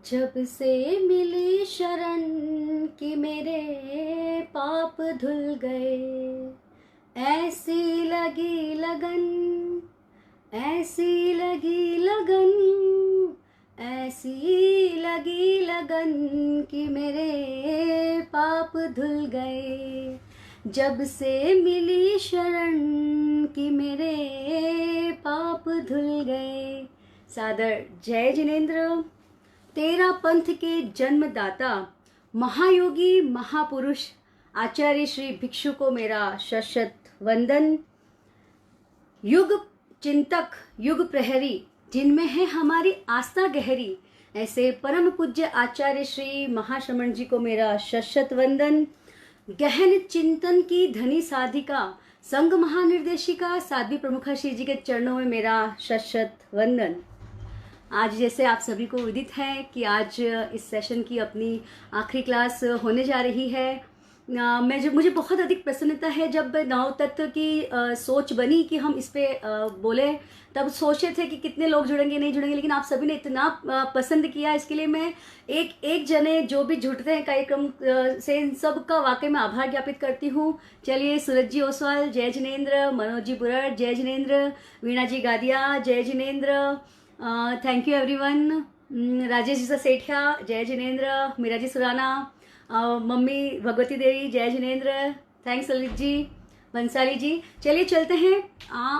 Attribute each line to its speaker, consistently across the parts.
Speaker 1: जब से मिली शरण कि मेरे पाप धुल गए, ऐसी लगी लगन, ऐसी लगी लगन, ऐसी लगी लगन कि मेरे पाप धुल गए। जब से मिली शरण कि मेरे पाप धुल गए। सादर जय जिनेंद्र। तेरा पंथ के जन्मदाता महायोगी महापुरुष आचार्य श्री भिक्षु को मेरा शत वंदन। युग चिंतक युग प्रहरी जिनमें है हमारी आस्था गहरी, ऐसे परम पूज्य आचार्य श्री महाश्रमण जी को मेरा शत वंदन। गहन चिंतन की धनी साधिका संघ महानिर्देशिका साध्वी प्रमुखा श्री जी के चरणों में मेरा शत वंदन। आज जैसे आप सभी को विदित है कि आज इस सेशन की अपनी आखिरी क्लास होने जा रही है। मुझे बहुत अधिक प्रसन्नता है जब नव तत्व की सोच बनी कि हम इस पे बोले, तब सोचे थे कि कितने लोग जुड़ेंगे नहीं जुड़ेंगे, लेकिन आप सभी ने इतना पसंद किया। इसके लिए मैं एक जने जो भी जुड़ते हैं कार्यक्रम से, इन सब का वाकई में आभार ज्ञापित करती हूँ। चलिए, सूरज जी ओसवाल जय जिनेंद्र, मनोज जी बुरड़ जय जिनेंद्र, वीणा जी गादिया जय जिनेंद्र, thank you everyone. Rajesh ji Sethia जय जिनेंद्र, मीरा जी सुराना, मम्मी भगवती देवी जय जिनेंद्र, थैंक्स ललित जी, बंसाली जी। चलिए चलते हैं।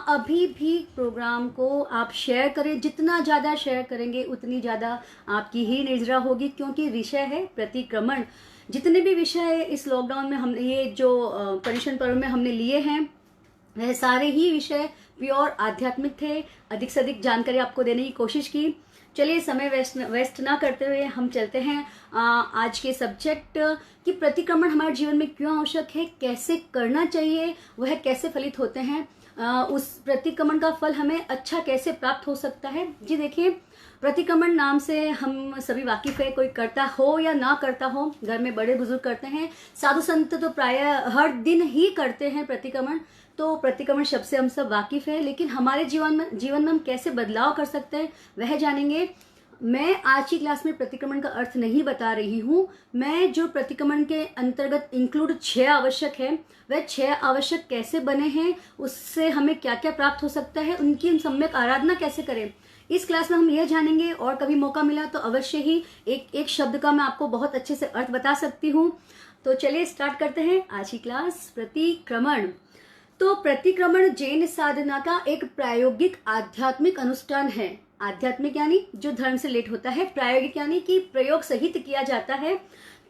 Speaker 1: अभी भी प्रोग्राम को आप शेयर करें, जितना ज़्यादा शेयर करेंगे उतनी ज़्यादा आपकी ही निजरा होगी, क्योंकि विषय है प्रतिक्रमण। जितने भी विषय इस लॉकडाउन में हमने ये जो पर्युषण पर्व में हमने लिए हैं, वह सारे ही विषय प्योर आध्यात्मिक थे। अधिक से अधिक जानकारी आपको देने की कोशिश की। चलिए, समय वेस्ट ना करते हुए हम चलते हैं आज के सब्जेक्ट कि प्रतिक्रमण हमारे जीवन में क्यों आवश्यक है, कैसे करना चाहिए, वह कैसे फलित होते हैं, उस प्रतिक्रमण का फल हमें अच्छा कैसे प्राप्त हो सकता है। जी देखिए, प्रतिक्रमण नाम से हम सभी वाकिफ है, कोई करता हो या ना करता हो, घर में बड़े बुजुर्ग करते हैं, साधु संत तो प्रायः हर दिन ही करते हैं प्रतिक्रमण। तो प्रतिक्रमण शब्द से हम सब वाकिफ है, लेकिन हमारे जीवन में हम कैसे बदलाव कर सकते हैं वह जानेंगे। मैं आज की क्लास में प्रतिक्रमण का अर्थ नहीं बता रही हूँ। मैं जो प्रतिक्रमण के अंतर्गत इंक्लूड 6 आवश्यक है, वह 6 आवश्यक कैसे बने हैं, उससे हमें क्या क्या प्राप्त हो सकता है, उनकी हम सम्यक आराधना कैसे करें, इस क्लास में हम यह जानेंगे। और कभी मौका मिला तो अवश्य ही एक शब्द का मैं आपको बहुत अच्छे से अर्थ बता सकती हूँ। तो चलिए स्टार्ट करते हैं आज की क्लास। प्रतिक्रमण। तो प्रतिक्रमण जैन साधना का एक प्रायोगिक आध्यात्मिक अनुष्ठान है। आध्यात्मिक यानी जो धर्म से रिलेट होता है, प्रायोगिक यानी कि प्रयोग सहित किया जाता है।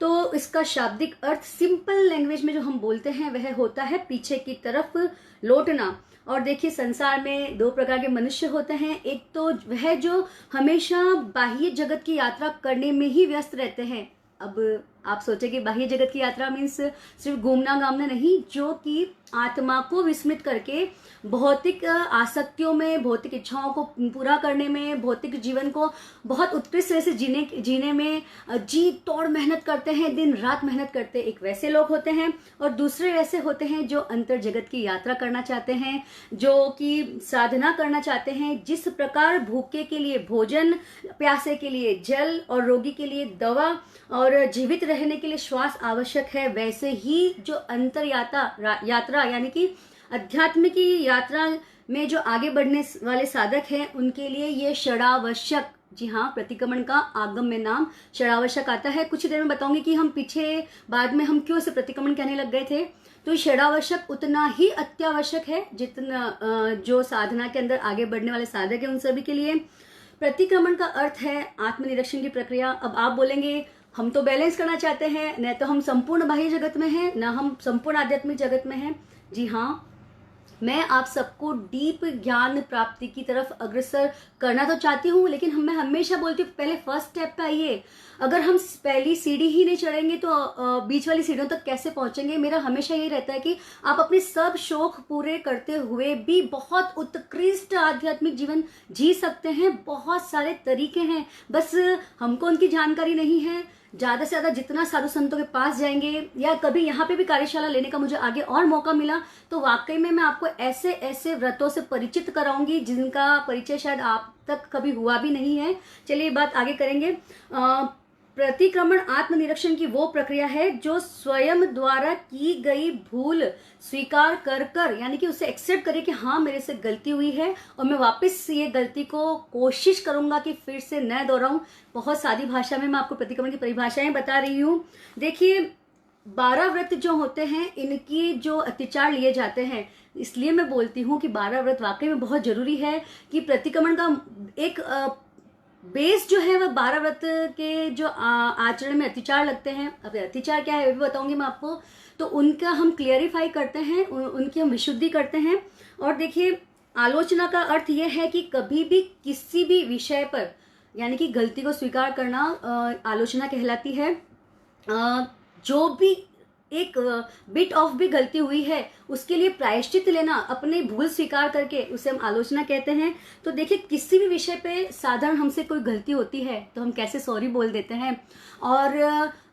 Speaker 1: तो इसका शाब्दिक अर्थ सिंपल लैंग्वेज में जो हम बोलते हैं वह होता है पीछे की तरफ लौटना। और देखिए, संसार में 2 प्रकार के मनुष्य होते हैं। एक तो वह जो हमेशा बाह्य जगत की यात्रा करने में ही व्यस्त रहते हैं। अब आप सोचेंगे बाह्य जगत की यात्रा मीन्स सिर्फ घूमना गामना नहीं, जो कि आत्मा को विस्मृत करके भौतिक आसक्तियों में, भौतिक इच्छाओं को पूरा करने में, भौतिक जीवन को बहुत उत्कृष्ट तरह से जीने में जी तोड़ मेहनत करते हैं, दिन रात मेहनत करते हैं। एक वैसे लोग होते हैं, और दूसरे वैसे होते हैं जो अंतर जगत की यात्रा करना चाहते हैं, जो कि साधना करना चाहते हैं। जिस प्रकार भूखे के लिए भोजन, प्यासे के लिए जल और रोगी के लिए दवा और जीवित रहने के लिए श्वास आवश्यक है, वैसे ही जो अंतर यात्रा यानी कि अध्यात्म की यात्रा में जो आगे बढ़ने वाले साधक हैं, उनके लिए ये षडावश्यक, जी हाँ, प्रतिक्रमण का आगम में नाम षडावश्यक आता है। कुछ देर में बताऊंगी कि हम पीछे बाद में हम क्यों इसे प्रतिक्रमण कहने लग गए थे। तो षडावश्यक उतना ही अत्यावश्यक है जितना जो साधना के अंदर आगे बढ़ने वाले साधक हैं उन सभी के लिए। प्रतिक्रमण का अर्थ है आत्मनिरीक्षण की प्रक्रिया। अब आप बोलेंगे हम तो बैलेंस करना चाहते हैं, न तो हम संपूर्ण बाह्य जगत में हैं, न हम संपूर्ण आध्यात्मिक जगत में हैं। जी हाँ, मैं आप सबको डीप ज्ञान प्राप्ति की तरफ अग्रसर करना तो चाहती हूँ, लेकिन मैं हमेशा बोलती हूँ पहले फर्स्ट स्टेप पे आइए। अगर हम पहली सीढ़ी ही नहीं चढ़ेंगे तो बीच वाली सीढ़ियों तक कैसे पहुंचेंगे। मेरा हमेशा यही रहता है कि आप अपने सब शौक पूरे करते हुए भी बहुत उत्कृष्ट आध्यात्मिक जीवन जी सकते हैं। बहुत सारे तरीके हैं, बस हमको उनकी जानकारी नहीं है। ज़्यादा से ज़्यादा जितना साधु संतों के पास जाएंगे, या कभी यहाँ पे भी कार्यशाला लेने का मुझे आगे और मौका मिला तो वाकई में मैं आपको ऐसे ऐसे व्रतों से परिचित कराऊंगी जिनका परिचय शायद आप तक कभी हुआ भी नहीं है। चलिए बात आगे करेंगे। प्रतिक्रमण आत्मनिरीक्षण की वो प्रक्रिया है जो स्वयं द्वारा की गई भूल स्वीकार कर कर, यानी कि उसे एक्सेप्ट करे कि हाँ मेरे से गलती हुई है और मैं वापस ये गलती को कोशिश करूंगा कि फिर से न दोहराऊं। बहुत सादी भाषा में मैं आपको प्रतिक्रमण की परिभाषाएं बता रही हूँ। देखिए 12 व्रत जो होते हैं इनकी जो अत्याचार लिए जाते हैं, इसलिए मैं बोलती हूँ कि 12 व्रत वाकई में बहुत जरूरी है कि प्रतिक्रमण का एक बेस जो है वह 12 व्रत के जो आचरण में अत्याचार लगते हैं। अब अत्याचार क्या है वो भी बताऊंगी मैं आपको। तो उनका हम क्लियरिफाई करते हैं, उनकी हम विशुद्धि करते हैं। और देखिए आलोचना का अर्थ यह है कि कभी भी किसी भी विषय पर, यानी कि गलती को स्वीकार करना आलोचना कहलाती है। जो भी एक बिट ऑफ भी गलती हुई है उसके लिए प्रायश्चित लेना, अपने भूल स्वीकार करके, उसे हम आलोचना कहते हैं। तो देखिए किसी भी विषय पे साधारण हमसे कोई गलती होती है तो हम कैसे सॉरी बोल देते हैं, और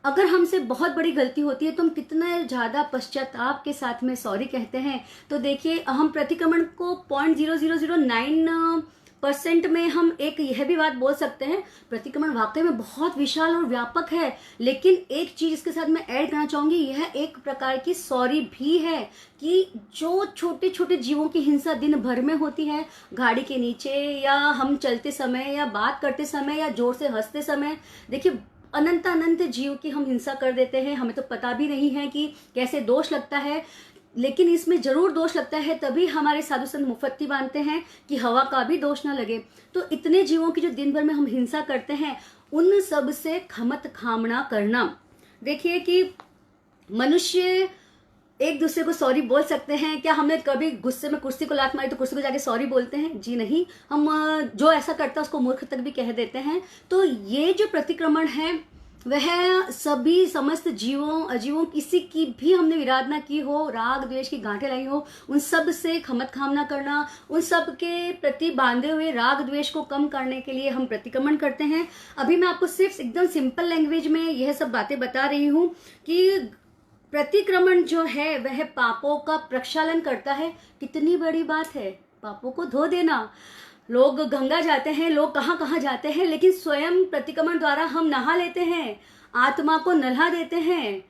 Speaker 1: अगर हमसे बहुत बड़ी गलती होती है तो हम कितना ज़्यादा पश्चाताप के साथ में सॉरी कहते हैं। तो देखिए हम प्रतिक्रमण को 0.0009% में हम एक यह भी बात बोल सकते हैं, प्रतिक्रमण वाकई में बहुत विशाल और व्यापक है। लेकिन एक चीज इसके साथ मैं ऐड करना चाहूंगी, यह एक प्रकार की सॉरी भी है कि जो छोटे छोटे जीवों की हिंसा दिन भर में होती है, गाड़ी के नीचे या हम चलते समय या बात करते समय या जोर से हंसते समय, देखिए अनंत अनंत जीव की हम हिंसा कर देते हैं। हमें तो पता भी नहीं है कि कैसे दोष लगता है, लेकिन इसमें जरूर दोष लगता है। तभी हमारे साधु संत मुफत्ती बांधते हैं कि हवा का भी दोष ना लगे। तो इतने जीवों की जो दिन भर में हम हिंसा करते हैं उन सब से खमत खामना करना। देखिए कि मनुष्य एक दूसरे को सॉरी बोल सकते हैं क्या? हमने कभी गुस्से में कुर्सी को लात मारी तो कुर्सी को जाके सॉरी बोलते हैं? जी नहीं। हम जो ऐसा करता है उसको मूर्ख तक भी कह देते हैं। तो ये जो प्रतिक्रमण है वह सभी समस्त जीवों अजीवों किसी की भी हमने विराधना की हो, राग द्वेष की गांठें लाई हो, उन सब से खमत खामना करना, उन सब के प्रति बांधे हुए राग द्वेष को कम करने के लिए हम प्रतिक्रमण करते हैं। अभी मैं आपको सिर्फ एकदम सिंपल लैंग्वेज में यह सब बातें बता रही हूँ कि प्रतिक्रमण जो है वह पापों का प्रक्षालन करता है। कितनी बड़ी बात है पापों को धो देना। लोग गंगा जाते हैं, लोग कहाँ कहाँ जाते हैं, लेकिन स्वयं प्रतिक्रमण द्वारा हम नहा लेते हैं, आत्मा को नल्हा देते हैं।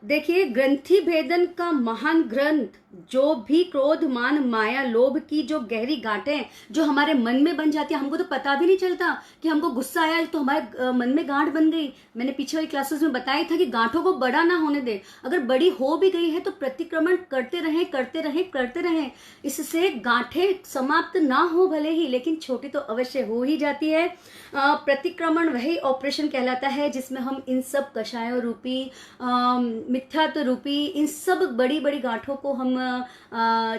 Speaker 1: देखिए ग्रंथि भेदन का महान ग्रंथ, जो भी क्रोध मान माया लोभ की जो गहरी गांठें जो हमारे मन में बन जाती है, हमको तो पता भी नहीं चलता कि हमको गुस्सा आया तो हमारे मन में गांठ बन गई। मैंने पीछे वाली क्लासेस में बताया था कि गांठों को बड़ा ना होने दे, अगर बड़ी हो भी गई है तो प्रतिक्रमण करते रहें करते रहें करते रहें। इससे गांठें समाप्त ना हो भले ही, लेकिन छोटी तो अवश्य हो ही जाती है। प्रतिक्रमण वही ऑपरेशन कहलाता है जिसमें हम इन सब कषायों रूपी मिथ्यात्व रूपी इन सब बड़ी बड़ी गांठों को हम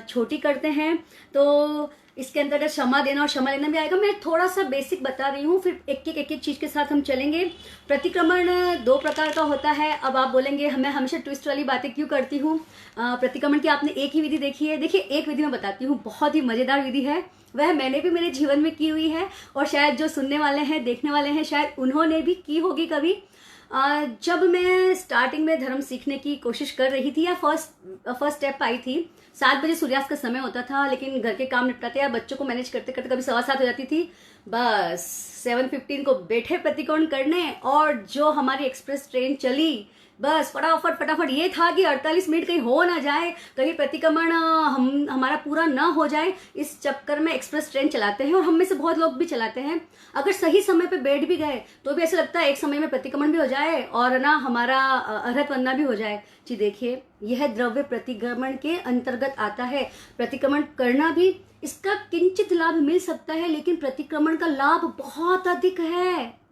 Speaker 1: छोटी करते हैं। तो इसके अंतर्गत क्षमा देना और क्षमा लेना भी आएगा। मैं थोड़ा सा बेसिक बता रही हूँ, फिर एक एक चीज के साथ हम चलेंगे। प्रतिक्रमण 2 प्रकार का होता है। अब आप बोलेंगे मैं हमेशा ट्विस्ट वाली बातें क्यों करती हूँ, प्रतिक्रमण की आपने एक ही विधि देखी है। देखिए एक विधि मैं बताती हूँ, बहुत ही मजेदार विधि है, वह मैंने भी मेरे जीवन में की हुई है और शायद जो सुनने वाले हैं देखने वाले हैं शायद उन्होंने भी की होगी कभी। जब मैं स्टार्टिंग में धर्म सीखने की कोशिश कर रही थी या फर्स्ट स्टेप आई थी, 7 बजे सूर्यास्त का समय होता था, लेकिन घर के काम निपटाते या बच्चों को मैनेज करते करते कभी 7:15 हो जाती थी। बस 7:15 को बैठे प्रतिक्रमण करने और जो हमारी एक्सप्रेस ट्रेन चली, बस फटाफट ये था कि 48 मिनट कहीं हो ना जाए, कहीं प्रतिक्रमण हमारा पूरा ना हो जाए, इस चक्कर में एक्सप्रेस ट्रेन चलाते हैं और हम में से बहुत लोग भी चलाते हैं। अगर सही समय पे बैठ भी गए तो भी ऐसा लगता है एक समय में प्रतिक्रमण भी हो जाए और ना हमारा अर्हत वंदना भी हो जाए। जी देखिए यह द्रव्य प्रतिक्रमण के अंतर्गत आता है। प्रतिक्रमण करना भी इसका किंचित लाभ मिल सकता है, लेकिन प्रतिक्रमण का लाभ बहुत अधिक है,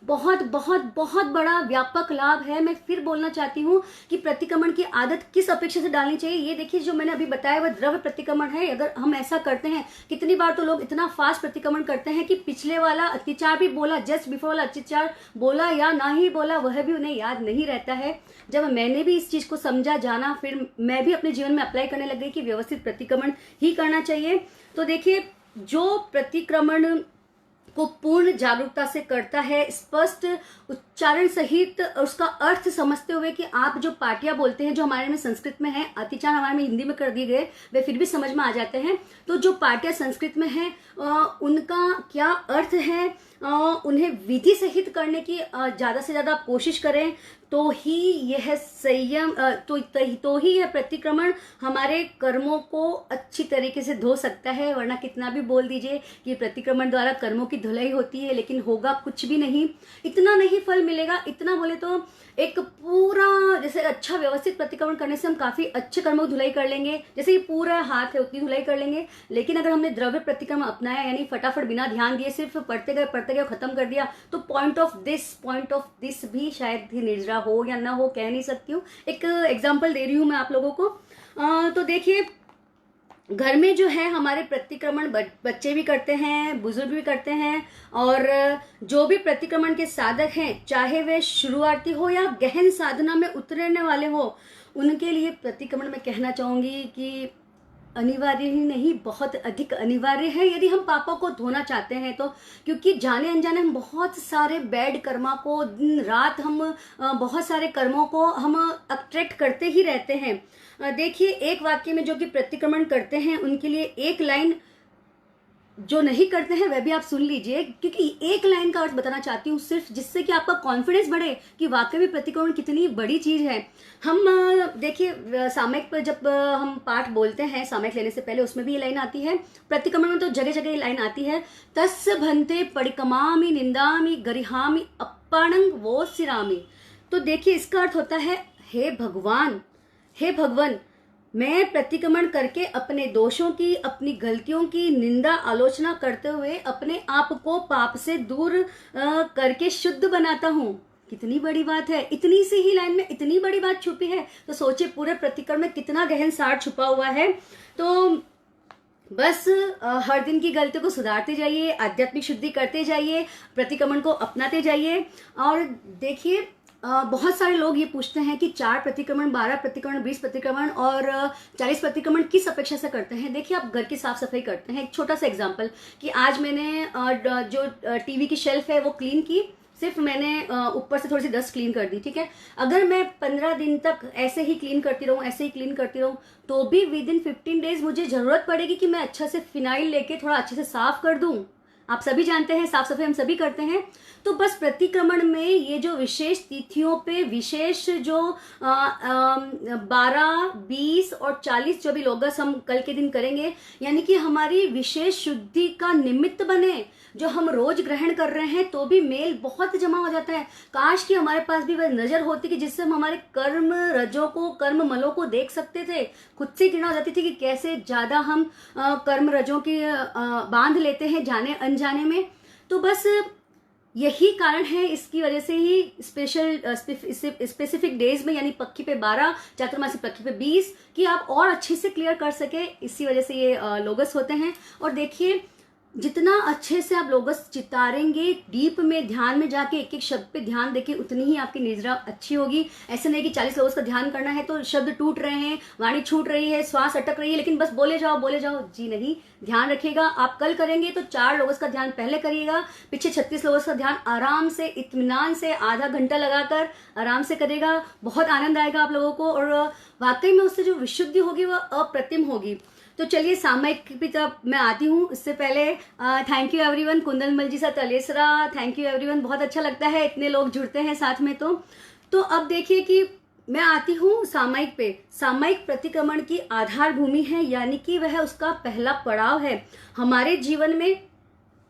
Speaker 1: बहुत बहुत बहुत बड़ा व्यापक लाभ है। मैं फिर बोलना चाहती हूँ कि प्रतिक्रमण की आदत किस अपेक्षा से डालनी चाहिए। ये देखिए जो मैंने अभी बताया वह द्रव्य प्रतिक्रमण है। अगर हम ऐसा करते हैं, कितनी बार तो लोग इतना फास्ट प्रतिक्रमण करते हैं कि पिछले वाला अत्याचार भी बोला, जस्ट बिफोर वाला अत्याचार बोला या ना ही बोला वह भी उन्हें याद नहीं रहता है। जब मैंने भी इस चीज को समझा जाना, फिर मैं भी अपने जीवन में अप्लाई करने लग गई कि व्यवस्थित प्रतिक्रमण ही करना चाहिए। तो देखिए जो प्रतिक्रमण को पूर्ण जागरूकता से करता है, स्पष्ट उच्चारण सहित उसका अर्थ समझते हुए कि आप जो पाटिया बोलते हैं, जो हमारे में संस्कृत में है, अतिचार हमारे में हिंदी में कर दिए गए, वे फिर भी समझ में आ जाते हैं। तो जो पाटिया संस्कृत में है उनका क्या अर्थ है, उन्हें विधि सहित करने की ज़्यादा से ज़्यादा आप कोशिश करें, तो ही यह संयम तो ही यह प्रतिक्रमण हमारे कर्मों को अच्छी तरीके से धो सकता है। वरना कितना भी बोल दीजिए कि प्रतिक्रमण द्वारा कर्मों की धुलाई होती है, लेकिन होगा कुछ भी नहीं, इतना नहीं फल मिलेगा। इतना बोले तो एक पूरा जैसे अच्छा व्यवस्थित प्रतिक्रमण करने से हम काफी अच्छे कर्मों की धुलाई कर लेंगे, जैसे ये पूरा हाथ है उतनी धुलाई कर लेंगे। लेकिन अगर हमने द्रव्य प्रतिक्रमण अपनाया, यानी फटाफट बिना ध्यान दिए सिर्फ पढ़ते गए खत्म कर दिया, तो पॉइंट ऑफ दिस भी शायद ही निर्जरा हो या ना हो, कह नहीं सकती हूँ। एक एग्जाम्पल दे रही हूँ मैं आप लोगों को। तो देखिए, घर में जो है हमारे प्रतिक्रमण बच्चे भी करते हैं, बुजुर्ग भी करते हैं, और जो भी प्रतिक्रमण के साधक हैं, चाहे वे शुरुआती हो या गहन साधना में उतरने वाले हो, उनके लिए प्रतिक्रमण में कहना चाहूंगी कि अनिवार्य ही नहीं, बहुत अधिक अनिवार्य है यदि हम पापों को धोना चाहते हैं तो। क्योंकि जाने अनजाने हम बहुत सारे बैड कर्मा को, दिन रात हम बहुत सारे कर्मों को हम अट्रैक्ट करते ही रहते हैं। देखिए, एक वाक्य में जो कि प्रतिक्रमण करते हैं उनके लिए एक लाइन, जो नहीं करते हैं वह भी आप सुन लीजिए, क्योंकि एक लाइन का अर्थ बताना चाहती हूँ सिर्फ, जिससे कि आपका कॉन्फिडेंस बढ़े कि वाकई में प्रतिक्रमण कितनी बड़ी चीज है। हम देखिए, सामयिक पर जब हम पाठ बोलते हैं, सामयिक लेने से पहले उसमें भी ये लाइन आती है, प्रतिक्रमण में तो जगह जगह ये लाइन आती है, तस्य भन्ते परिकमामि निंदामि गरिहामि अपाणंग वो सिरामि। तो देखिए, इसका अर्थ होता है, हे भगवान, हे भगवान, मैं प्रतिक्रमण करके अपने दोषों की, अपनी गलतियों की निंदा आलोचना करते हुए अपने आप को पाप से दूर करके शुद्ध बनाता हूँ। कितनी बड़ी बात है, इतनी सी ही लाइन में इतनी बड़ी बात छुपी है। तो सोचिए पूरे प्रतिक्रमण में कितना गहन सार छुपा हुआ है। तो बस हर दिन की गलतियों को सुधारते जाइए, आध्यात्मिक शुद्धि करते जाइए, प्रतिक्रमण को अपनाते जाइए। और देखिए, बहुत सारे लोग ये पूछते हैं कि 4 प्रतिक्रमण, 12 प्रतिक्रमण, 20 प्रतिक्रमण और 40 प्रतिक्रमण किस अपेक्षा से करते हैं। देखिए, आप घर की साफ सफाई करते हैं, एक छोटा सा एग्जांपल कि आज मैंने जो टीवी की शेल्फ है वो क्लीन की, सिर्फ मैंने ऊपर से थोड़ी सी डस्ट क्लीन कर दी, ठीक है। अगर मैं 15 दिन तक ऐसे ही क्लीन करती रहूं, ऐसे ही क्लीन करती रहूं, तो भी विद इन 15 डेज मुझे जरूरत पड़ेगी कि मैं अच्छा से फिनाइल लेके थोड़ा अच्छे से साफ कर दूं। आप सभी जानते हैं, साफ सफाई हम सभी करते हैं। तो बस प्रतिक्रमण में ये जो विशेष तिथियों पे विशेष जो 12, 20 और 40 जो भी लोगस हम कल के दिन करेंगे, यानी कि हमारी विशेष शुद्धि का निमित्त बने। जो हम रोज ग्रहण कर रहे हैं तो भी मेल बहुत जमा हो जाता है। काश कि हमारे पास भी वह नजर होती कि जिससे हम हमारे कर्म रजों को, कर्म मलों को देख सकते थे। खुद से घृणा हो जाती थी कि कैसे ज्यादा हम कर्म रजों की बांध लेते हैं जाने अनजाने में। तो बस यही कारण है, इसकी वजह से ही स्पेसिफिक डेज में, यानी पक्की पे 12, चातुर्मासी पक्की पे 20, कि आप और अच्छे से क्लियर कर सके। इसी वजह से ये लोगस होते हैं। और देखिए, जितना अच्छे से आप लोगस चितारेंगे, डीप में ध्यान में जाके एक एक शब्द पे ध्यान देके, उतनी ही आपकी निद्रा अच्छी होगी। ऐसे नहीं कि 40 लोगों का ध्यान करना है तो शब्द टूट रहे हैं, वाणी छूट रही है, श्वास अटक रही है, लेकिन बस बोले जाओ। जी नहीं, ध्यान रखिएगा। आप कल करेंगे तो 4 लोगों का ध्यान पहले करिएगा, पीछे 36 लोगों का ध्यान आराम से, इत्मीनान से, आधा घंटा लगाकर आराम से करेगा। बहुत आनंद आएगा आप लोगों को, और वाकई में उससे जो विशुद्धि होगी वह अप्रतिम होगी। तो चलिए, सामयिक की तरफ मैं आती हूँ। इससे पहले थैंक यू एवरीवन, कुंदन मल जी सा तलेसरा, थैंक यू एवरीवन। बहुत अच्छा लगता है इतने लोग जुड़ते हैं साथ में। तो अब देखिए कि मैं आती हूँ सामयिक पे। सामयिक प्रतिक्रमण की आधार भूमि है, यानी कि वह उसका पहला पड़ाव है हमारे जीवन में।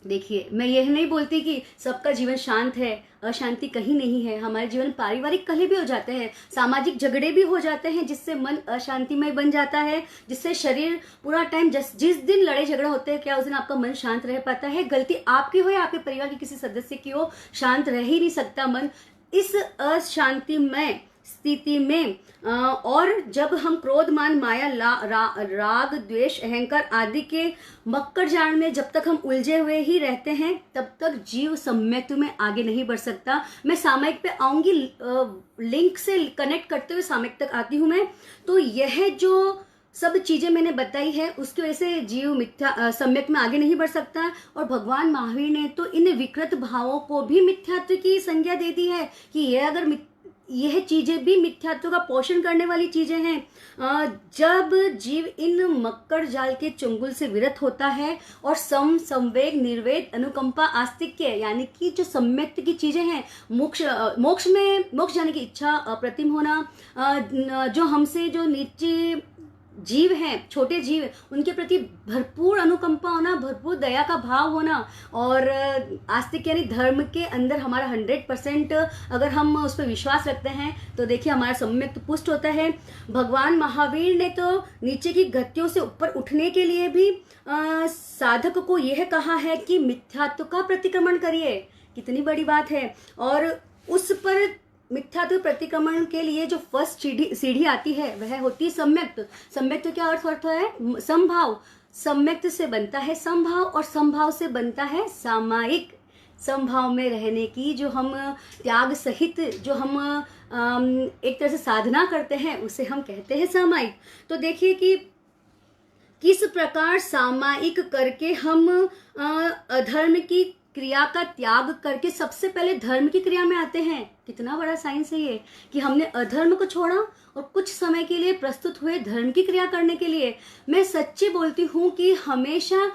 Speaker 1: देखिए, मैं यह नहीं बोलती कि सबका जीवन शांत है, अशांति कहीं नहीं है। हमारे जीवन पारिवारिक कलह भी हो जाते हैं, सामाजिक झगड़े भी हो जाते हैं, जिससे मन अशांतिमय बन जाता है, जिससे शरीर पूरा टाइम, जिस दिन लड़ाई झगड़ा होते हैं, क्या उस दिन आपका मन शांत रह पाता है? गलती आपकी हो या आपके परिवार के किसी सदस्य की हो, शांत रह ही नहीं सकता मन इस अशांतिमय स्थिति में। और जब हम क्रोध, मान, माया, राग, द्वेष, अहंकार आदि के मक्कर जाल में जब तक हम उलझे हुए ही रहते हैं, तब तक जीव सम्यक्त्व में आगे नहीं बढ़ सकता। मैं सामयिक पे आऊंगी, लिंक से कनेक्ट करते हुए सामयिक तक आती हूं मैं। तो यह जो सब चीजें मैंने बताई है, उसकी वजह से जीव मिथ्या सम्यक में आगे नहीं बढ़ सकता। और भगवान महावीर ने तो इन विकृत भावों को भी मिथ्यात्व की संज्ञा दे दी है कि यह चीजें भी मिथ्यात्व का पोषण करने वाली चीजें हैं। जब जीव इन मकर जाल के चंगुल से विरत होता है और संवेग निर्वेद अनुकंपा आस्तिक्य यानी कि जो सम्यक की चीजें हैं, मोक्ष जाने की इच्छा, अप्रतिम होना, जो हमसे जो नीचे जीव हैं, छोटे जीव, उनके प्रति भरपूर अनुकंपा होना, भरपूर दया का भाव होना, और आस्तिक यानी धर्म के अंदर हमारा 100% अगर हम उस पर विश्वास रखते हैं तो देखिए हमारा सम्यक पुष्ट होता है। भगवान महावीर ने तो नीचे की गतियों से ऊपर उठने के लिए भी साधक को यह कहा है कि मिथ्यात्व का प्रतिक्रमण करिए। कितनी बड़ी बात है। और उस पर मिथ्यात्व प्रतिक्रमण के लिए जो फर्स्ट सीढ़ी आती है वह होती है सम्यक्त। सम्यक्त क्या अर्थ है? संभाव। सम्यक्त से बनता है संभाव और संभाव से बनता है सामायिक। संभाव में रहने की जो हम त्याग सहित जो हम एक तरह से साधना करते हैं उसे हम कहते हैं सामायिक। तो देखिए कि किस प्रकार सामायिक करके हम अधर्म की क्रिया का त्याग करके सबसे पहले धर्म की क्रिया में आते हैं। कितना बड़ा साइंस है ये कि हमने अधर्म को छोड़ा और कुछ समय के लिए प्रस्तुत हुए धर्म की क्रिया करने के लिए। मैं सच्ची बोलती हूँ कि हमेशा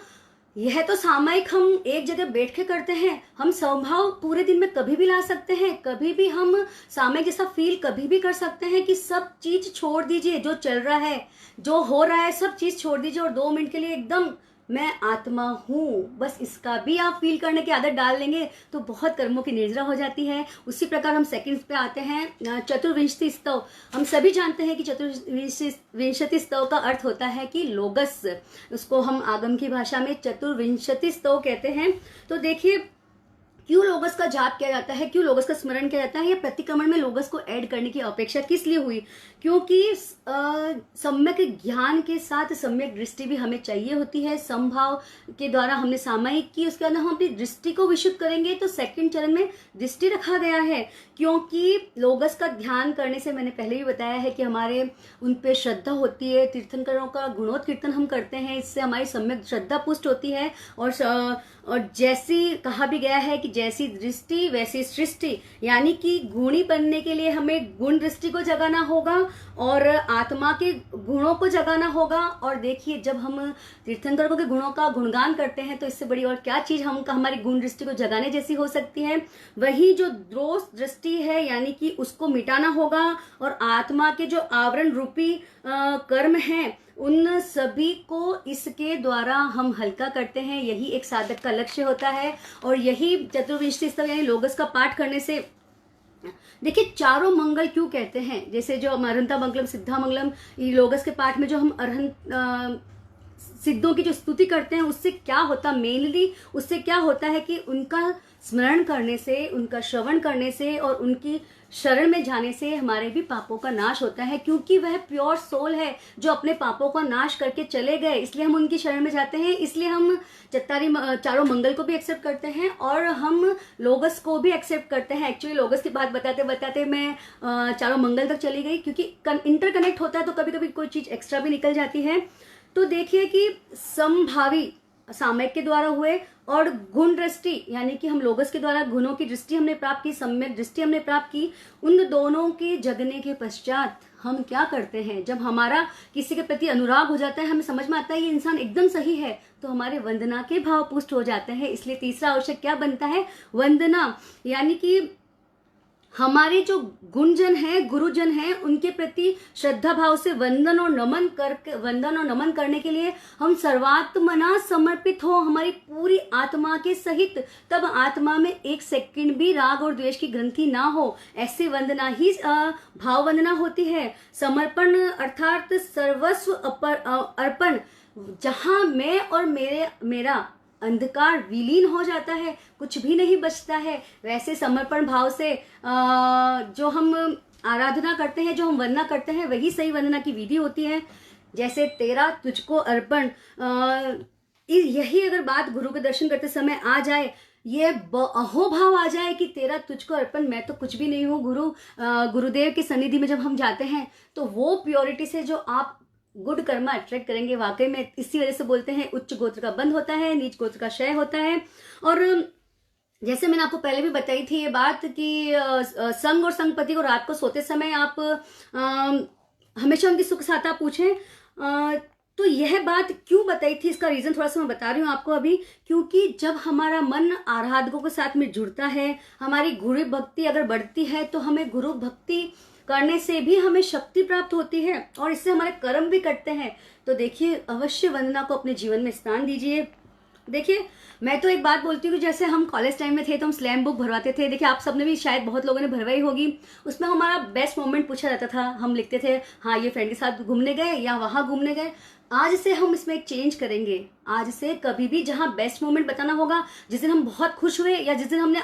Speaker 1: यह तो सामायिक हम एक जगह बैठ के करते हैं, हम स्वभाव पूरे दिन में कभी भी ला सकते हैं, कभी भी हम सामायिक जैसा फील कभी भी कर सकते हैं कि सब चीज छोड़ दीजिए, जो चल रहा है, जो हो रहा है, सब चीज छोड़ दीजिए और 2 मिनट के लिए एकदम मैं आत्मा हूँ, बस इसका भी आप फील करने की आदत डाल लेंगे तो बहुत कर्मों की निर्जरा हो जाती है। उसी प्रकार हम सेकंड्स पे आते हैं चतुर्विंशति स्तव। हम सभी जानते हैं कि चतुर्विंशति स्तव का अर्थ होता है कि लोगस, उसको हम आगम की भाषा में चतुर्विंशति स्तव कहते हैं। तो देखिए क्यों लोगस का जाप किया जाता है, क्यों लोगस का स्मरण किया जाता है, या प्रतिक्रमण में लोगस को ऐड करने की अपेक्षा किस लिए हुई? क्योंकि सम्यक ज्ञान के साथ सम्यक दृष्टि भी हमें चाहिए होती है। संभाव के द्वारा हमने सामायिक की, उसके बाद हम अपनी दृष्टि को विशुद्ध करेंगे तो सेकंड चरण में दृष्टि रखा गया है। क्योंकि लोगस का ध्यान करने से मैंने पहले भी बताया है कि हमारे उन पे श्रद्धा होती है, तीर्थंकरों का गुणोत्कीर्तन हम करते हैं, इससे हमारी सम्यक श्रद्धा पुष्ट होती है। और जैसी कहा भी गया है कि जैसी दृष्टि वैसी सृष्टि, यानी कि गुणी बनने के लिए हमें गुण दृष्टि को जगाना होगा और आत्मा के गुणों को जगाना होगा। और देखिए जब हम तीर्थंकरों के गुणों का गुणगान करते हैं तो इससे बड़ी और क्या चीज हमारी गुण दृष्टि को जगाने जैसी हो सकती है। वही जो दोष दृष्टि है यानी कि उसको मिटाना होगा और आत्मा के जो आवरण रूपी कर्म हैं उन सभी को इसके द्वारा हम हल्का करते हैं। यही एक साधक का लक्ष्य होता है और यही चतुर्विंशति स्तव यानी लोगस का पाठ करने से। देखिए चारों मंगल क्यों कहते हैं, जैसे जो अरहंता मंगलम सिद्धा मंगलम, लोगस के पाठ में जो हम अरहंत सिद्धों की जो स्तुति करते हैं उससे क्या होता, मेनली उससे क्या होता है कि उनका स्मरण करने से, उनका श्रवण करने से और उनकी शरण में जाने से हमारे भी पापों का नाश होता है। क्योंकि वह प्योर सोल है जो अपने पापों का नाश करके चले गए, इसलिए हम उनकी शरण में जाते हैं। इसलिए हम चारों मंगल को भी एक्सेप्ट करते हैं और हम लोगस को भी एक्सेप्ट करते हैं। एक्चुअली लोगस की बात बताते बताते मैं चारों मंगल तक चली गई, क्योंकि इंटरकनेक्ट होता है तो कभी कभी कोई चीज एक्स्ट्रा भी निकल जाती है। तो देखिए कि संभावी सामयिक के द्वारा हुए और गुण दृष्टि यानी कि हम लोगस के द्वारा गुणों की दृष्टि हमने प्राप्त की, सम्यक दृष्टि हमने प्राप्त की। उन दोनों के जगने के पश्चात हम क्या करते हैं, जब हमारा किसी के प्रति अनुराग हो जाता है, हमें समझ में आता है ये इंसान एकदम सही है, तो हमारे वंदना के भाव पुष्ट हो जाते हैं। इसलिए तीसरा आवश्यक क्या बनता है, वंदना। यानी कि हमारे जो गुणजन है, गुरुजन है, उनके प्रति श्रद्धा भाव से वंदन और नमन करने के लिए हम सर्वात्मना समर्पित हो, हमारी पूरी आत्मा के सहित। तब आत्मा में 1 सेकंड भी राग और द्वेष की ग्रंथि ना हो, ऐसे वंदना ही भाव वंदना होती है। समर्पण अर्थात सर्वस्व अर्पण, जहां मैं और मेरा अंधकार विलीन हो जाता है, कुछ भी नहीं बचता है, वैसे समर्पण भाव से जो हम आराधना करते हैं, जो हम वंदना करते हैं, वही सही वंदना की विधि होती है। जैसे तेरा तुझको अर्पण, यही अगर बात गुरु के दर्शन करते समय आ जाए, ये अहोभाव आ जाए कि तेरा तुझको अर्पण, मैं तो कुछ भी नहीं हूँ, गुरुदेव की सन्निधि में जब हम जाते हैं तो वो प्योरिटी से जो आप गुड कर्मा अट्रैक्ट करेंगे। वाकई में इसी वजह से बोलते हैं उच्च गोत्र का बंध होता है, नीच गोत्र का क्षय होता है। और जैसे मैंने आपको पहले भी बताई थी ये बात कि संग और संगपति को रात को सोते समय आप हमेशा उनकी सुख साता पूछें। तो यह बात क्यों बताई थी, इसका रीजन थोड़ा सा मैं बता रही हूँ आपको अभी। क्योंकि जब हमारा मन आराधकों के साथ में जुड़ता है, हमारी गुरु भक्ति अगर बढ़ती है, तो हमें गुरु भक्ति करने से भी हमें शक्ति प्राप्त होती है और इससे हमारे कर्म भी कटते हैं। तो देखिए, अवश्य वंदना को अपने जीवन में स्थान दीजिए। देखिए, मैं तो एक बात बोलती हूँ कि जैसे हम कॉलेज टाइम में थे तो हम स्लैम बुक भरवाते थे। देखिए, आप सबने भी, शायद बहुत लोगों ने भरवाई होगी। उसमें हमारा बेस्ट मोमेंट पूछा जाता था, हम लिखते थे हाँ ये फ्रेंड के साथ घूमने गए या वहां घूमने गए। आज से हम इसमें एक चेंज करेंगे। आज से कभी भी जहां बेस्ट मोमेंट बताना होगा, जिस दिन हम बहुत खुश हुए या जिस दिन हमने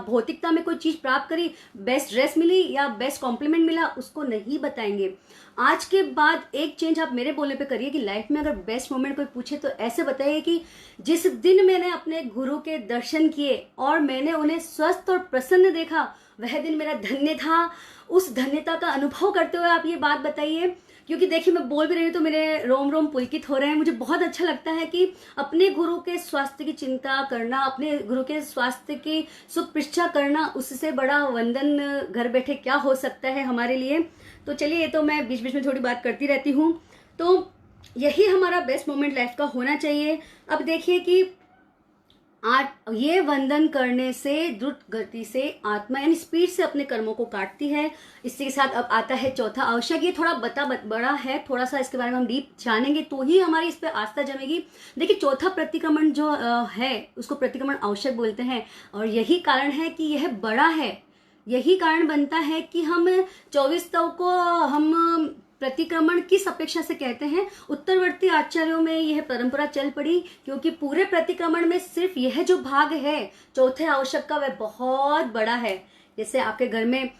Speaker 1: भौतिकता में कोई चीज प्राप्त करी, बेस्ट ड्रेस मिली या बेस्ट कॉम्प्लीमेंट मिला, उसको नहीं बताएंगे। आज के बाद एक चेंज आप मेरे बोलने पे करिए कि लाइफ में अगर बेस्ट मोमेंट कोई पूछे तो ऐसे बताइए कि जिस दिन मैंने अपने गुरु के दर्शन किए और मैंने उन्हें स्वस्थ और प्रसन्न देखा, वह दिन मेरा धन्य था। उस धन्यता का अनुभव करते हुए आप ये बात बताइए। क्योंकि देखिए, मैं बोल भी रही हूँ तो मेरे रोम रोम पुलकित हो रहे हैं। मुझे बहुत अच्छा लगता है कि अपने गुरु के स्वास्थ्य की चिंता करना, अपने गुरु के स्वास्थ्य की सुख पृष्ठा करना, उससे बड़ा वंदन घर बैठे क्या हो सकता है हमारे लिए। तो चलिए, ये तो मैं बीच बीच में थोड़ी बात करती रहती हूँ। तो यही हमारा बेस्ट मोमेंट लाइफ का होना चाहिए। अब देखिए कि ये वंदन करने से द्रुत गति से आत्मा यानी स्पीड से अपने कर्मों को काटती है। इसी के साथ अब आता है चौथा आवश्यक। ये थोड़ा बड़ा है, थोड़ा सा इसके बारे में हम डीप जानेंगे तो ही हमारी इस पे आस्था जमेगी। देखिए, चौथा प्रतिक्रमण जो है उसको प्रतिक्रमण आवश्यक बोलते हैं और यही कारण है कि यह बड़ा है। यही कारण बनता है कि हम 24 स्तव को हम प्रतिक्रमण किस अपेक्षा से कहते हैं। उत्तरवर्ती आचार्यों में यह परंपरा चल पड़ी क्योंकि पूरे प्रतिक्रमण में सिर्फ यह जो भाग है चौथे आवश्यक का, वह बहुत बड़ा है। जैसे आपके घर में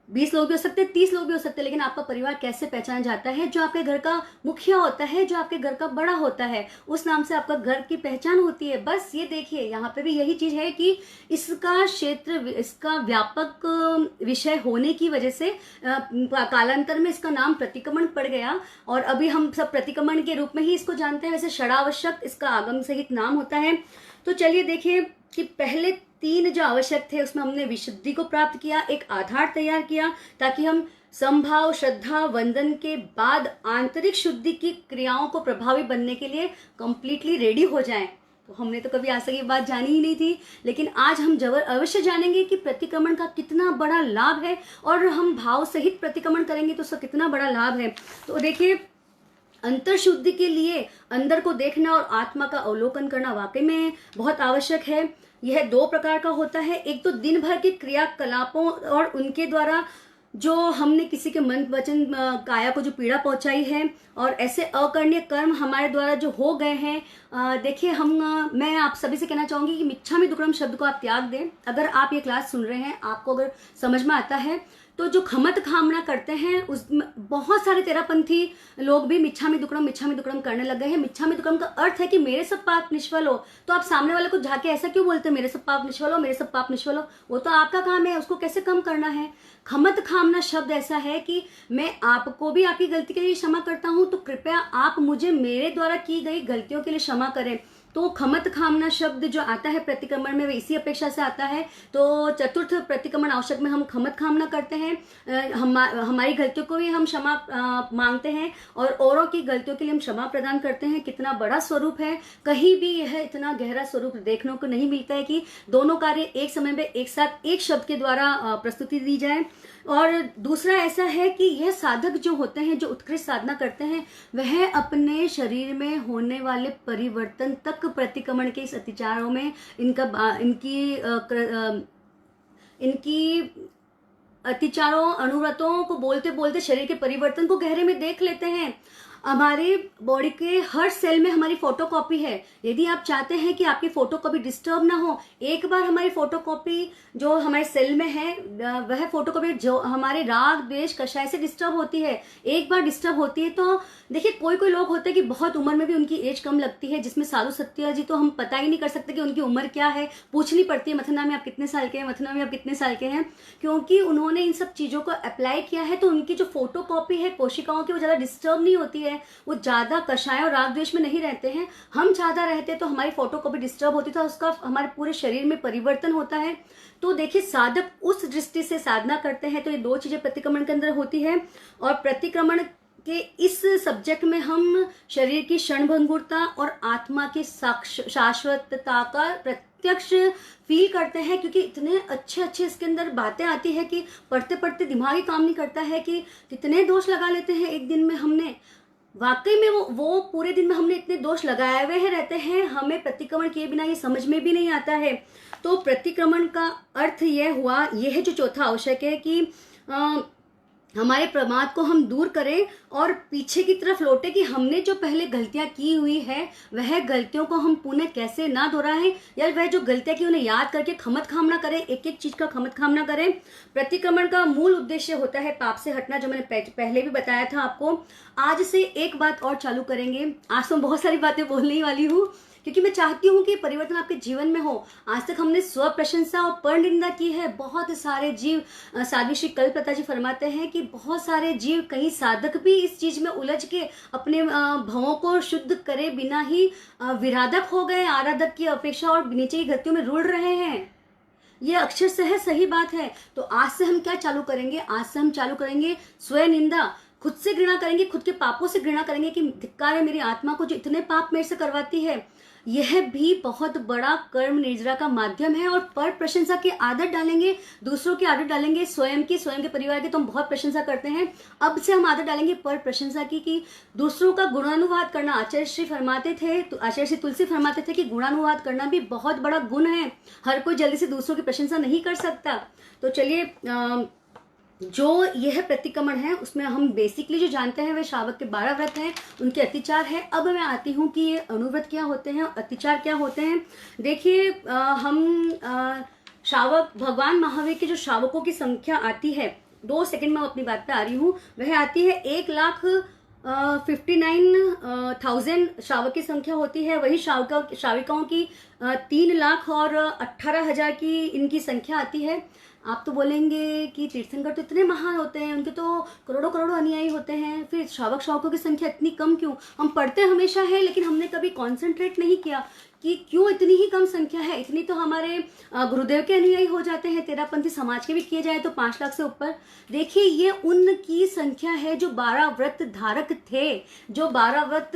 Speaker 1: 20 लोग भी हो सकते हैं, 30 लोग भी हो सकते हैं, लेकिन आपका परिवार कैसे पहचाना जाता है? जो आपके घर का मुखिया होता है, जो आपके घर का बड़ा होता है, उस नाम से आपका घर की पहचान होती है। बस ये देखिए, यहाँ पे भी यही चीज है कि इसका क्षेत्र, इसका व्यापक विषय होने की वजह से कालांतर में इसका नाम प्रतिक्रमण पड़ गया और अभी हम सब प्रतिक्रमण के रूप में ही इसको जानते हैं। वैसे षडावश्यक इसका आगम सहित नाम होता है। तो चलिए देखिए कि पहले 3 जो आवश्यक थे उसमें हमने विशुद्धि को प्राप्त किया, एक आधार तैयार किया ताकि हम संभाव, श्रद्धा, वंदन के बाद आंतरिक शुद्धि की क्रियाओं को प्रभावी बनने के लिए कंप्लीटली रेडी हो जाएं। तो हमने तो कभी आज तक ये बात जानी ही नहीं थी, लेकिन आज हम अवश्य जानेंगे कि प्रतिक्रमण का कितना बड़ा लाभ है और हम भाव सहित प्रतिक्रमण करेंगे तो उसका कितना बड़ा लाभ है। तो देखिए, अंतर शुद्धि के लिए अंदर को देखना और आत्मा का अवलोकन करना वाकई में बहुत आवश्यक है। यह 2 प्रकार का होता है। एक तो दिन भर के क्रियाकलापों और उनके द्वारा जो हमने किसी के मन, वचन, काया को जो पीड़ा पहुंचाई है और ऐसे अकर्णीय कर्म हमारे द्वारा जो हो गए हैं। देखिए, मैं आप सभी से कहना चाहूंगी कि मिच्छामि दुक्कडम शब्द को आप त्याग दें। अगर आप ये क्लास सुन रहे हैं, आपको अगर समझ में आता है तो जो खमत खामना करते हैं, उस बहुत सारे तेरापंथी लोग भी मिच्छामि दुक्कडम करने लग गए हैं। मिच्छामि दुक्कडम का अर्थ है कि मेरे सब पाप निष्फल हो। तो आप सामने वाले को जाके ऐसा क्यों बोलते हैं, मेरे सब पाप निष्फल हो, मेरे सब पाप निष्फल हो? वो तो आपका काम है, उसको कैसे कम करना है। खमत खामना शब्द ऐसा है कि मैं आपको भी आपकी गलती के लिए क्षमा करता हूं, तो कृपया आप मुझे मेरे द्वारा की गई गलतियों के लिए क्षमा करें। तो खमत खामना शब्द जो आता है प्रतिक्रमण में, वे इसी अपेक्षा से आता है। तो चतुर्थ प्रतिक्रमण आवश्यक में हम खमत खामना करते हैं, हमारी गलतियों को भी हम क्षमा मांगते हैं और औरों की गलतियों के लिए हम क्षमा प्रदान करते हैं। कितना बड़ा स्वरूप है, कहीं भी यह इतना गहरा स्वरूप देखने को नहीं मिलता है कि दोनों कार्य एक समय में एक साथ एक शब्द के द्वारा प्रस्तुति दी जाए। और दूसरा ऐसा है कि यह साधक जो होते हैं, जो उत्कृष्ट साधना करते हैं, वह अपने शरीर में होने वाले परिवर्तन तक प्रतिक्रमण के इस अतिचारों में इनकी अतिचारों, अनुव्रतों को बोलते बोलते शरीर के परिवर्तन को गहरे में देख लेते हैं। हमारे बॉडी के हर सेल में हमारी फोटोकॉपी है। यदि आप चाहते हैं कि आपकी फोटोकॉपी डिस्टर्ब ना हो, एक बार हमारी फोटोकॉपी जो हमारे सेल में है, वह फोटोकॉपी जो हमारे राग, द्वेष, कषाय से डिस्टर्ब होती है, एक बार डिस्टर्ब होती है तो देखिए, कोई लोग होते हैं कि बहुत उम्र में भी उनकी एज कम लगती है, जिसमें साधु सत्या जी तो हम पता ही नहीं कर सकते कि उनकी उम्र क्या है। पूछनी पड़ती है, मथुरा में आप कितने साल के हैं, मथुरा में आप कितने साल के हैं, क्योंकि उन्होंने इन सब चीजों को अप्लाई किया है। तो उनकी जो फोटोकॉपी है कोशिकाओं की, वो ज्यादा डिस्टर्ब नहीं होती है। है वो ज़्यादा कषाय और राग द्वेष में नहीं रहते हैं। हम ज़्यादा रहते तो हमारी फोटो कभी डिस्टर्ब होती था, उसका हमारे पूरे शरीर में परिवर्तन होता है। तो देखिए साधक उस दृष्टि से साधना करते हैं तो ये दो चीजें प्रतिक्रमण के अंदर होती है। और प्रतिक्रमण के इस सब्जेक्ट में हम शरीर की क्षणभंगुरता और आत्मा की शाश्वतता का प्रत्यक्ष फील करते हैं, क्योंकि इतने अच्छे अच्छे इसके अंदर बातें आती है कि पढ़ते पढ़ते दिमाग ही काम नहीं करता है कि कितने दोष लगा लेते हैं एक दिन में। हमने वाकई में वो पूरे दिन में हमने इतने दोष लगाए हुए हैं रहते हैं, हमें प्रतिक्रमण किए बिना ये समझ में भी नहीं आता है। तो प्रतिक्रमण का अर्थ यह हुआ, यह है जो चौथा आवश्यक है कि हमारे प्रमाद को हम दूर करें और पीछे की तरफ लौटे कि हमने जो पहले गलतियां की हुई है वह गलतियों को हम पुनः कैसे ना दोहराएं, या वह जो गलतियां की उन्हें याद करके खमत खाम ना करें, एक एक चीज का खमत खाम ना करें। प्रतिक्रमण का मूल उद्देश्य होता है पाप से हटना, जो मैंने पहले भी बताया था आपको। आज से एक बात और चालू करेंगे। आज तो बहुत सारी बातें बोलने ही वाली हूँ, क्योंकि मैं चाहती हूँ कि परिवर्तन आपके जीवन में हो। आज तक हमने स्व प्रशंसा और पर निंदा की है। बहुत सारे जीव, साध्वी श्री कल्पलता जी फरमाते हैं कि बहुत सारे जीव, कई साधक भी इस चीज में उलझ के अपने भावों को शुद्ध करे बिना ही विराधक हो गए, आराधक की अपेक्षा और नीचे की गतियों में रुड़ रहे हैं। ये अक्षर से है, सही बात है। तो आज से हम क्या चालू करेंगे? आज से हम चालू करेंगे स्वयं निंदा, खुद से घृणा करेंगे, खुद के पापों से घृणा करेंगे कि धिक्कार है मेरी आत्मा को जो इतने पाप मेरे से करवाती है। यह भी बहुत बड़ा कर्म निर्जरा का माध्यम है। और पर प्रशंसा की आदत डालेंगे, दूसरों की आदत डालेंगे, स्वयं की, स्वयं के परिवार की तो हम बहुत प्रशंसा करते हैं। अब से हम आदत डालेंगे पर प्रशंसा की कि दूसरों का गुणानुवाद करना। आचार्य श्री फरमाते थे, तो आचार्य श्री तुलसी फरमाते थे कि गुणानुवाद करना भी बहुत बड़ा गुण है। हर कोई जल्दी से दूसरों की प्रशंसा नहीं कर सकता। तो चलिए, जो यह प्रतिक्रमण है उसमें हम बेसिकली जो जानते हैं वह श्रावक के 12 व्रत हैं, उनके अतिचार है। अब मैं आती हूँ कि ये अनुव्रत क्या होते हैं, अतिचार क्या होते हैं। देखिए, हम श्रावक, भगवान महावीर के जो श्रावकों की संख्या आती है, 2 सेकंड में अपनी बात पे आ रही हूँ, वह आती है 1,59,000 श्रावक की संख्या होती है। वही श्राविकाओं की 3,18,000 की इनकी संख्या आती है। आप तो बोलेंगे कि तीर्थंकर तो इतने महान होते हैं, उनके तो करोड़ों करोड़ों अनुयायी होते हैं, फिर श्रावकों की संख्या इतनी कम क्यों? हम पढ़ते हमेशा है, लेकिन हमने कभी कॉन्सेंट्रेट नहीं किया कि क्यों इतनी ही कम संख्या है। इतनी तो हमारे गुरुदेव के अनुयायी हो जाते हैं, तेरापंथी समाज के भी किए जाए तो 5 लाख से ऊपर। देखिए, ये उनकी संख्या है जो 12 व्रत धारक थे, जो 12 व्रत।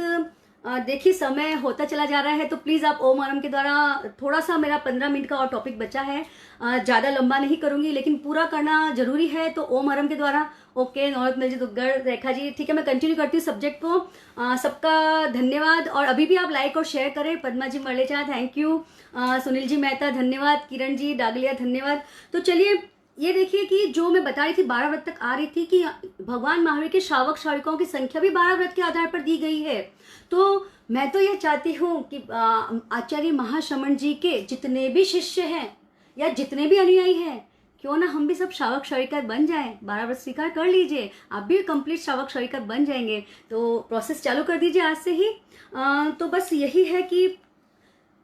Speaker 1: देखिए, समय होता चला जा रहा है, तो प्लीज आप ओम आरम के द्वारा, थोड़ा सा मेरा 15 मिनट का और टॉपिक बचा है, ज्यादा लंबा नहीं करूंगी, लेकिन पूरा करना जरूरी है। तो ओम आरम के द्वारा, ओके, नौरत्न जी, दुग्गड़, रेखा जी, ठीक है, मैं कंटिन्यू करती हूँ सब्जेक्ट को। सबका धन्यवाद। और अभी भी आप लाइक और शेयर करें। पद्मा जी मलेचा, थैंक यू। सुनील जी मेहता, धन्यवाद। किरण जी डागलिया, धन्यवाद। तो चलिए, ये देखिए कि जो मैं बता रही थी 12 व्रत तक आ रही थी कि भगवान महावीर के श्रावक श्राविकाओं की संख्या भी 12 व्रत के आधार पर दी गई है। तो मैं तो यह चाहती हूँ कि आचार्य महाश्रमण जी के जितने भी शिष्य हैं या जितने भी अनुयायी हैं, क्यों ना हम भी सब श्रावक श्राविका बन जाएं। 12 व्रत स्वीकार कर लीजिए, आप भी कंप्लीट श्रावक श्राविका बन जाएंगे। तो प्रोसेस चालू कर दीजिए आज से ही। तो बस यही है कि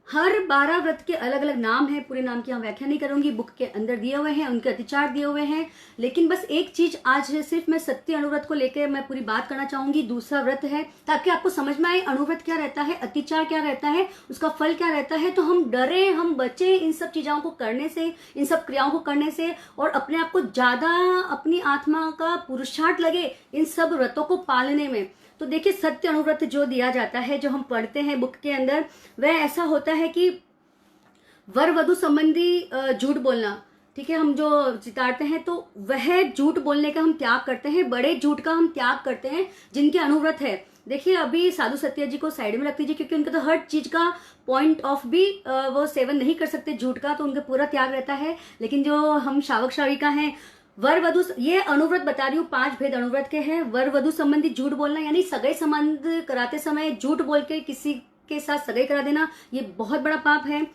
Speaker 1: हर 12 व्रत के अलग अलग नाम है, पूरे नाम की हम व्याख्या नहीं करूंगी, बुक के अंदर दिए हुए हैं, उनके अतिचार दिए हुए हैं। लेकिन बस एक चीज आज सिर्फ मैं सत्य अनुव्रत को लेकर मैं पूरी बात करना चाहूंगी। दूसरा व्रत है, ताकि आपको समझ में आए अनुव्रत क्या रहता है, अतिचार क्या रहता है, उसका फल क्या रहता है। तो हम डरे, हम बचे इन सब चीजों को करने से, इन सब क्रियाओं को करने से, और अपने आप को ज्यादा, अपनी आत्मा का पुरुषार्थ लगे इन सब व्रतों को पालने में। तो देखिए, सत्य अनुव्रत जो दिया जाता है, जो हम पढ़ते हैं बुक के अंदर, वह ऐसा होता है कि वर वधु संबंधी झूठ बोलना, ठीक है, हम जो चितारते हैं तो वह झूठ बोलने का हम त्याग करते हैं, बड़े झूठ का हम त्याग करते हैं जिनके अनुव्रत है। देखिए, अभी साधु सत्य जी को साइड में रख दीजिए, क्योंकि उनका तो हर चीज का पॉइंट ऑफ भी वो सेवन नहीं कर सकते झूठ का, तो उनका पूरा त्याग रहता है। लेकिन जो हम श्रावक श्राविका हैं, वर वधु, ये अनुव्रत बता रही हूँ, 5 भेद अनुव्रत के हैं। वर वधु संबंधी झूठ बोलना, यानी सगाई संबंध कराते समय झूठ बोल के किसी के साथ सगाई करा देना ये बहुत बड़ा पाप है।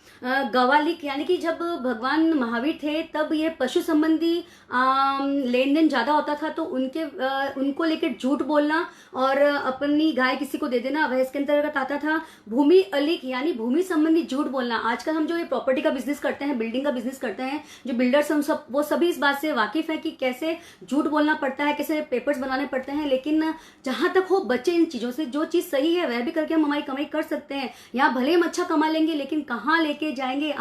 Speaker 1: गवालिक यानी कि जब भगवान महावीर थे तब ये पशु संबंधी लेन देन ज़्यादा होता था, तो उनको लेकर झूठ बोलना और अपनी गाय किसी को दे देना वह इसके अंतर्गत आता था। भूमि अलिक यानी भूमि संबंधी झूठ बोलना। आजकल हम जो ये प्रॉपर्टी का बिजनेस करते हैं, बिल्डिंग का बिजनेस करते हैं, जो बिल्डर्स हम सब वो सभी इस बात से वाकिफ है कि कैसे झूठ बोलना पड़ता है, कैसे पेपर्स बनाने पड़ते हैं। लेकिन जहां तक हो बच्चे इन चीजों से, जो चीज सही है वह भी करके हम हमारी कमाई कर सकते हैं। यहाँ भले हम अच्छा कमा लेंगे लेकिन कहाँ लेके जाएंगे?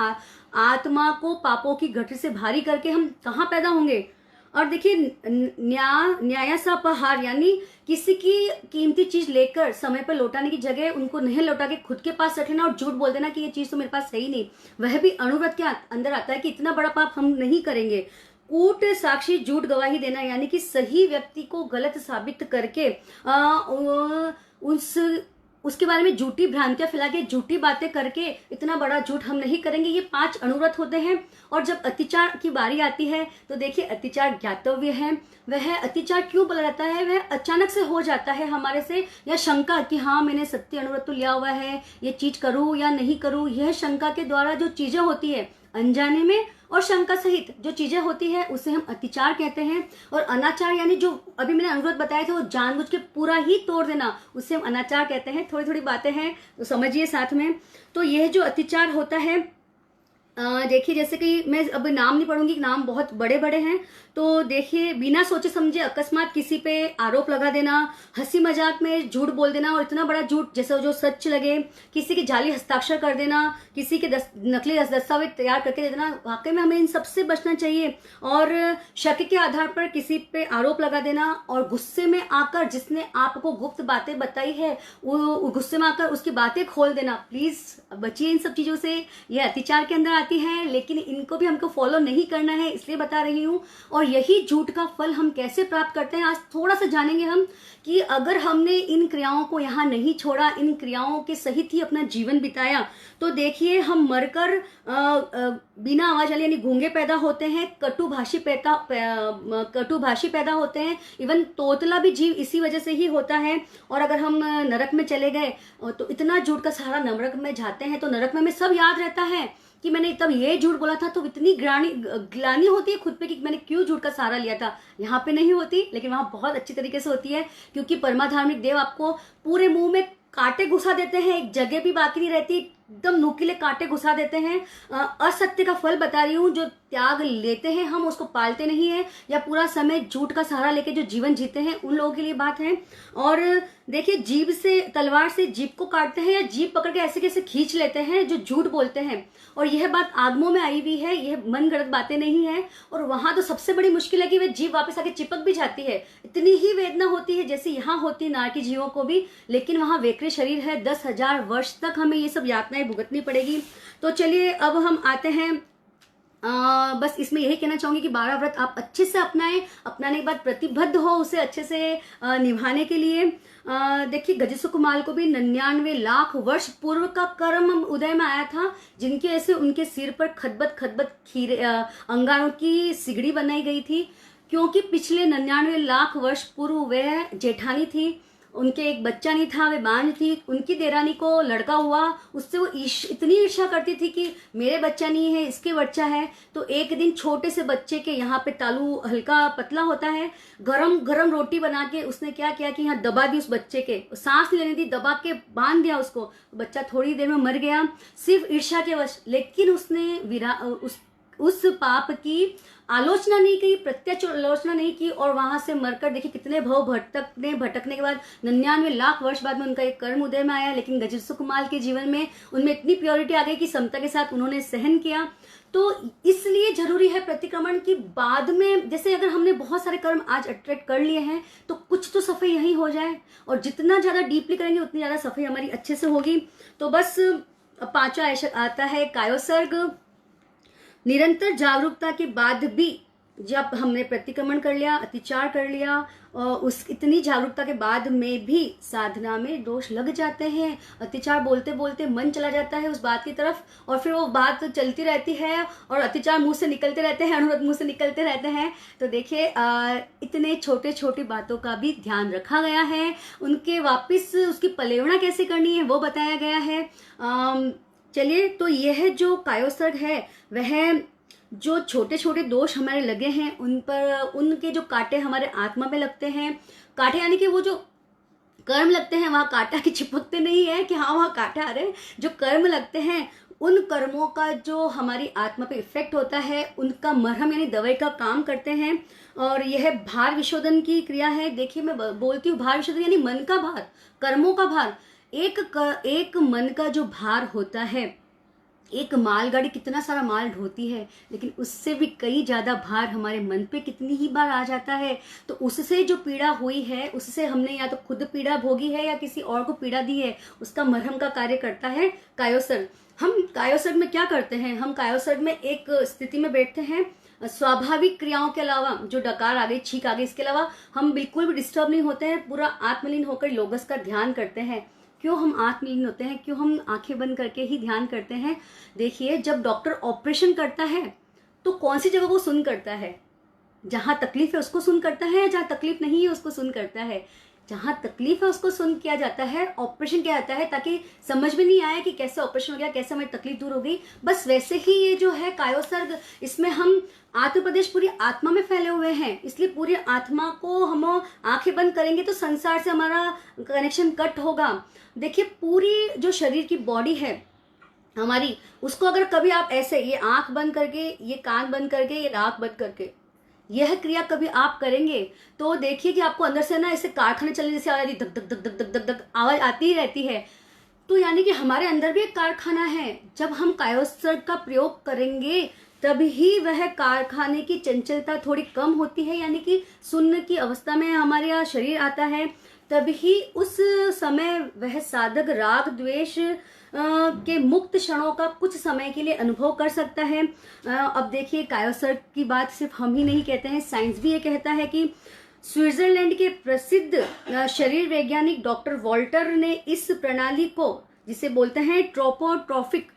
Speaker 1: आत्मा को पापों की गठरी से भारी करके हम कहाँ पैदा होंगे? और देखिए न्यायसापहार यानी किसी की कीमती चीज लेकर समय पर लौटाने की जगह उनको नहीं लौटा के खुद के पास रखना और झूठ बोल देना कि ये चीज तो मेरे पास है ही नहीं, वह भी अनुव्रत के अंदर आता है कि इतना बड़ा पाप हम नहीं करेंगे। कूट साक्षी झूठ गवाही देना यानी कि सही व्यक्ति को गलत साबित करके उसके बारे में झूठी भ्रांतियां फैला के झूठी बातें करके इतना बड़ा झूठ हम नहीं करेंगे। ये 5 अनुव्रत होते हैं। और जब अतिचार की बारी आती है तो देखिए अतिचार ज्ञातव्य है। वह अतिचार क्यों बोला जाता है? वह अचानक से हो जाता है हमारे से, या शंका कि हाँ मैंने सत्य अनुव्रत तो लिया हुआ है, ये चीज करूं या नहीं करूं। यह शंका के द्वारा जो चीजें होती है अनजाने में और शंका सहित जो चीजें होती है उसे हम अतिचार कहते हैं। और अनाचार यानी जो अभी मैंने अनुरोध बताया था वो जानबूझ के पूरा ही तोड़ देना, उसे हम अनाचार कहते हैं। थोड़ी थोड़ी बातें हैं तो समझिए साथ में। तो यह जो अतिचार होता है, देखिए जैसे कि मैं अब नाम नहीं पढ़ूंगी, नाम बहुत बड़े बड़े हैं। तो देखिए बिना सोचे समझे अकस्मात किसी पे आरोप लगा देना, हंसी मजाक में झूठ बोल देना और इतना बड़ा झूठ जैसे जो सच लगे, किसी के जाली हस्ताक्षर कर देना, किसी के नकली दस्तावेज तैयार करके दे देना। वाकई में हमें इन सबसे बचना चाहिए। और शक के आधार पर किसी पे आरोप लगा देना और गुस्से में आकर जिसने आपको गुप्त बातें बताई है वो गुस्से में आकर उसकी बातें खोल देना। प्लीज बचिए इन सब चीजों से, ये अतिचार के अंदर आती है। लेकिन इनको भी हमको फॉलो नहीं करना है, इसलिए बता रही हूँ। और यही झूठ का फल हम कैसे प्राप्त करते हैं आज थोड़ा सा जानेंगे हम, कि अगर हमने इन क्रियाओं को यहाँ नहीं छोड़ा, इन क्रियाओं के सहित ही अपना जीवन बिताया, तो देखिए हम मरकर बिना आवाज वाले यानी गूंगे पैदा होते हैं, कटुभाषी पैदा होते हैं। इवन तोतला भी जीव इसी वजह से ही होता है। और अगर हम नरक में चले गए तो इतना झूठ का सहारा नरक में जाते हैं तो नरक में हमें सब याद रहता है कि मैंने तब ये झूठ बोला था। तो इतनी ग्लानि होती है खुद पे कि मैंने क्यों झूठ का सहारा लिया था। यहाँ पे नहीं होती, लेकिन वहां बहुत अच्छी तरीके से होती है, क्योंकि परमाधार्मिक देव आपको पूरे मुंह में कांटे घुसा देते हैं, एक जगह भी बाकी नहीं रहती, एकदम नुकीले कांटे घुसा देते हैं। असत्य का फल बता रही हूँ, जो त्याग लेते हैं हम उसको पालते नहीं है, या पूरा समय झूठ का सहारा लेके जो जीवन जीते हैं उन लोगों के लिए बात है। और देखिए जीभ से, तलवार से जीभ को काटते हैं या जीभ पकड़ के ऐसे कैसे खींच लेते हैं जो झूठ बोलते हैं। और यह बात आगमों में आई हुई है, यह मन गढ़ंत बातें नहीं है। और वहां तो सबसे बड़ी मुश्किल है कि वह जीभ वापस आके चिपक भी जाती है, इतनी ही वेदना होती है जैसे यहाँ होती है नारकी जीवों को भी। लेकिन वहां वेकरे शरीर है, 10,000 वर्ष तक हमें ये सब यातनाएं भुगतनी पड़ेगी। तो चलिए अब हम आते हैं, बस इसमें यही कहना चाहूंगी कि 12 व्रत आप अच्छे से अपनाएं, अपनाने के बाद प्रतिबद्ध हो उसे अच्छे से निभाने के लिए। देखिए गजसुकुमाल को भी 99 लाख वर्ष पूर्व का कर्म उदय में आया था, जिनकी वजह से उनके सिर पर खदबद खीरे अंगारों की सिगड़ी बनाई गई थी, क्योंकि पिछले 99 लाख वर्ष पूर्व वह जेठानी थी, उनके एक बच्चा नहीं था, वे बांझ थी। उनकी देरानी को लड़का हुआ, उससे वो इतनी ईर्ष्या करती थी कि मेरे बच्चा नहीं है, इसके बच्चा है। तो एक दिन छोटे से बच्चे के यहाँ पे तालू हल्का पतला होता है, गरम गरम रोटी बना के उसने क्या किया कि यहाँ दबा दी उस बच्चे के, सांस लेने दी, दबा के बांध दिया उसको। बच्चा थोड़ी देर में मर गया, सिर्फ ईर्ष्या के वश। लेकिन उसने उस पाप की आलोचना नहीं की, प्रत्यक्ष आलोचना नहीं की, और वहां से मरकर देखिए कितने भव भटकने के बाद 99 लाख वर्ष बाद में उनका एक कर्म उदय में आया। लेकिन गजसुकुमाल के जीवन में उनमें इतनी प्योरिटी आ गई कि समता के साथ उन्होंने सहन किया। तो इसलिए जरूरी है प्रतिक्रमण की बाद में, जैसे अगर हमने बहुत सारे कर्म आज अट्रैक्ट कर लिए हैं तो कुछ तो सफाई यही हो जाए, और जितना ज्यादा डीपली करेंगे उतनी ज्यादा सफाई हमारी अच्छे से होगी। तो बस 5वां आता है कायोसर्ग। निरंतर जागरूकता के बाद भी जब हमने प्रतिक्रमण कर लिया, अतिचार कर लिया, उस इतनी जागरूकता के बाद में भी साधना में दोष लग जाते हैं। अत्याचार बोलते बोलते मन चला जाता है उस बात की तरफ, और फिर वो बात चलती रहती है और अत्याचार मुंह से निकलते रहते हैं, अनुरोध मुंह से निकलते रहते हैं। तो देखिए इतने छोटे छोटी बातों का भी ध्यान रखा गया है, उनके वापस उसकी पलेवना कैसे करनी है वो बताया गया है। चलिए, तो यह जो कायोसर्ग है वह जो छोटे छोटे दोष हमारे लगे हैं उन पर, उनके जो कांटे हमारे आत्मा में लगते हैं, कांटे यानी कि वो जो कर्म लगते हैं, वहाँ कांटा की चिपकते नहीं है कि हाँ वहाँ कांटा आ रहे हैं, जो कर्म लगते हैं उन कर्मों का जो हमारी आत्मा पे इफेक्ट होता है उनका मरहम यानी दवाई का काम करते हैं। और यह भार विशोधन की क्रिया है। देखिए मैं बोलती हूँ भार विशोधन यानी मन का भार, कर्मों का भार। एक मन का जो भार होता है, एक मालगाड़ी कितना सारा माल ढोती है, लेकिन उससे भी कई ज्यादा भार हमारे मन पे कितनी ही बार आ जाता है। तो उससे जो पीड़ा हुई है, उससे हमने या तो खुद पीड़ा भोगी है या किसी और को पीड़ा दी है, उसका मरहम का कार्य करता है कायोसर्ग। हम कायोसर्ग में क्या करते हैं, हम कायोसर्ग में एक स्थिति में बैठते हैं, स्वाभाविक क्रियाओं के अलावा, जो डकार आ गई, छींक आ गई, इसके अलावा हम बिल्कुल भी डिस्टर्ब नहीं होते हैं, पूरा आत्मलीन होकर लोगस का ध्यान करते हैं। क्यों हम आत्मलीन होते हैं, क्यों हम आंखें बंद करके ही ध्यान करते हैं? देखिए जब डॉक्टर ऑपरेशन करता है तो कौन सी जगह वो सुन करता है? जहां तकलीफ है उसको सुन करता है, जहां तकलीफ नहीं है उसको सुन करता है? जहां तकलीफ है उसको सुन किया जाता है, ऑपरेशन किया जाता है, ताकि समझ में नहीं आया कि कैसे ऑपरेशन हो गया, कैसे हमारी तकलीफ दूर हो गई। बस वैसे ही ये जो है कायोसर्ग, इसमें हम आत्म प्रदेश पूरी आत्मा में फैले हुए हैं, इसलिए पूरी आत्मा को हम आंखें बंद करेंगे तो संसार से हमारा कनेक्शन कट होगा। देखिए पूरी जो शरीर की बॉडी है हमारी, उसको अगर कभी आप ऐसे ये आंख बंद करके, ये कान बंद करके, ये नाक बंद करके यह क्रिया कभी आप करेंगे तो देखिए कि आपको अंदर से ना ऐसे कारखाने चलने जैसे आवाज, धक धक धक धक धक धक धक आवाज आती ही रहती है। तो यानी कि हमारे अंदर भी एक कारखाना है। जब हम कायोसर्ग का प्रयोग करेंगे तभी वह कारखाने की चंचलता थोड़ी कम होती है, यानी कि शून्य की अवस्था में हमारे यहाँ शरीर आता है, तभी उस समय वह साधक राग द्वेष के मुक्त क्षणों का कुछ समय के लिए अनुभव कर सकता है। अब देखिए कायोसर्ग की बात सिर्फ हम ही नहीं कहते हैं, साइंस भी ये कहता है कि स्विट्जरलैंड के प्रसिद्ध शरीर वैज्ञानिक डॉक्टर वॉल्टर ने इस प्रणाली को, जिसे बोलते हैं ट्रोपोट्रॉफिक,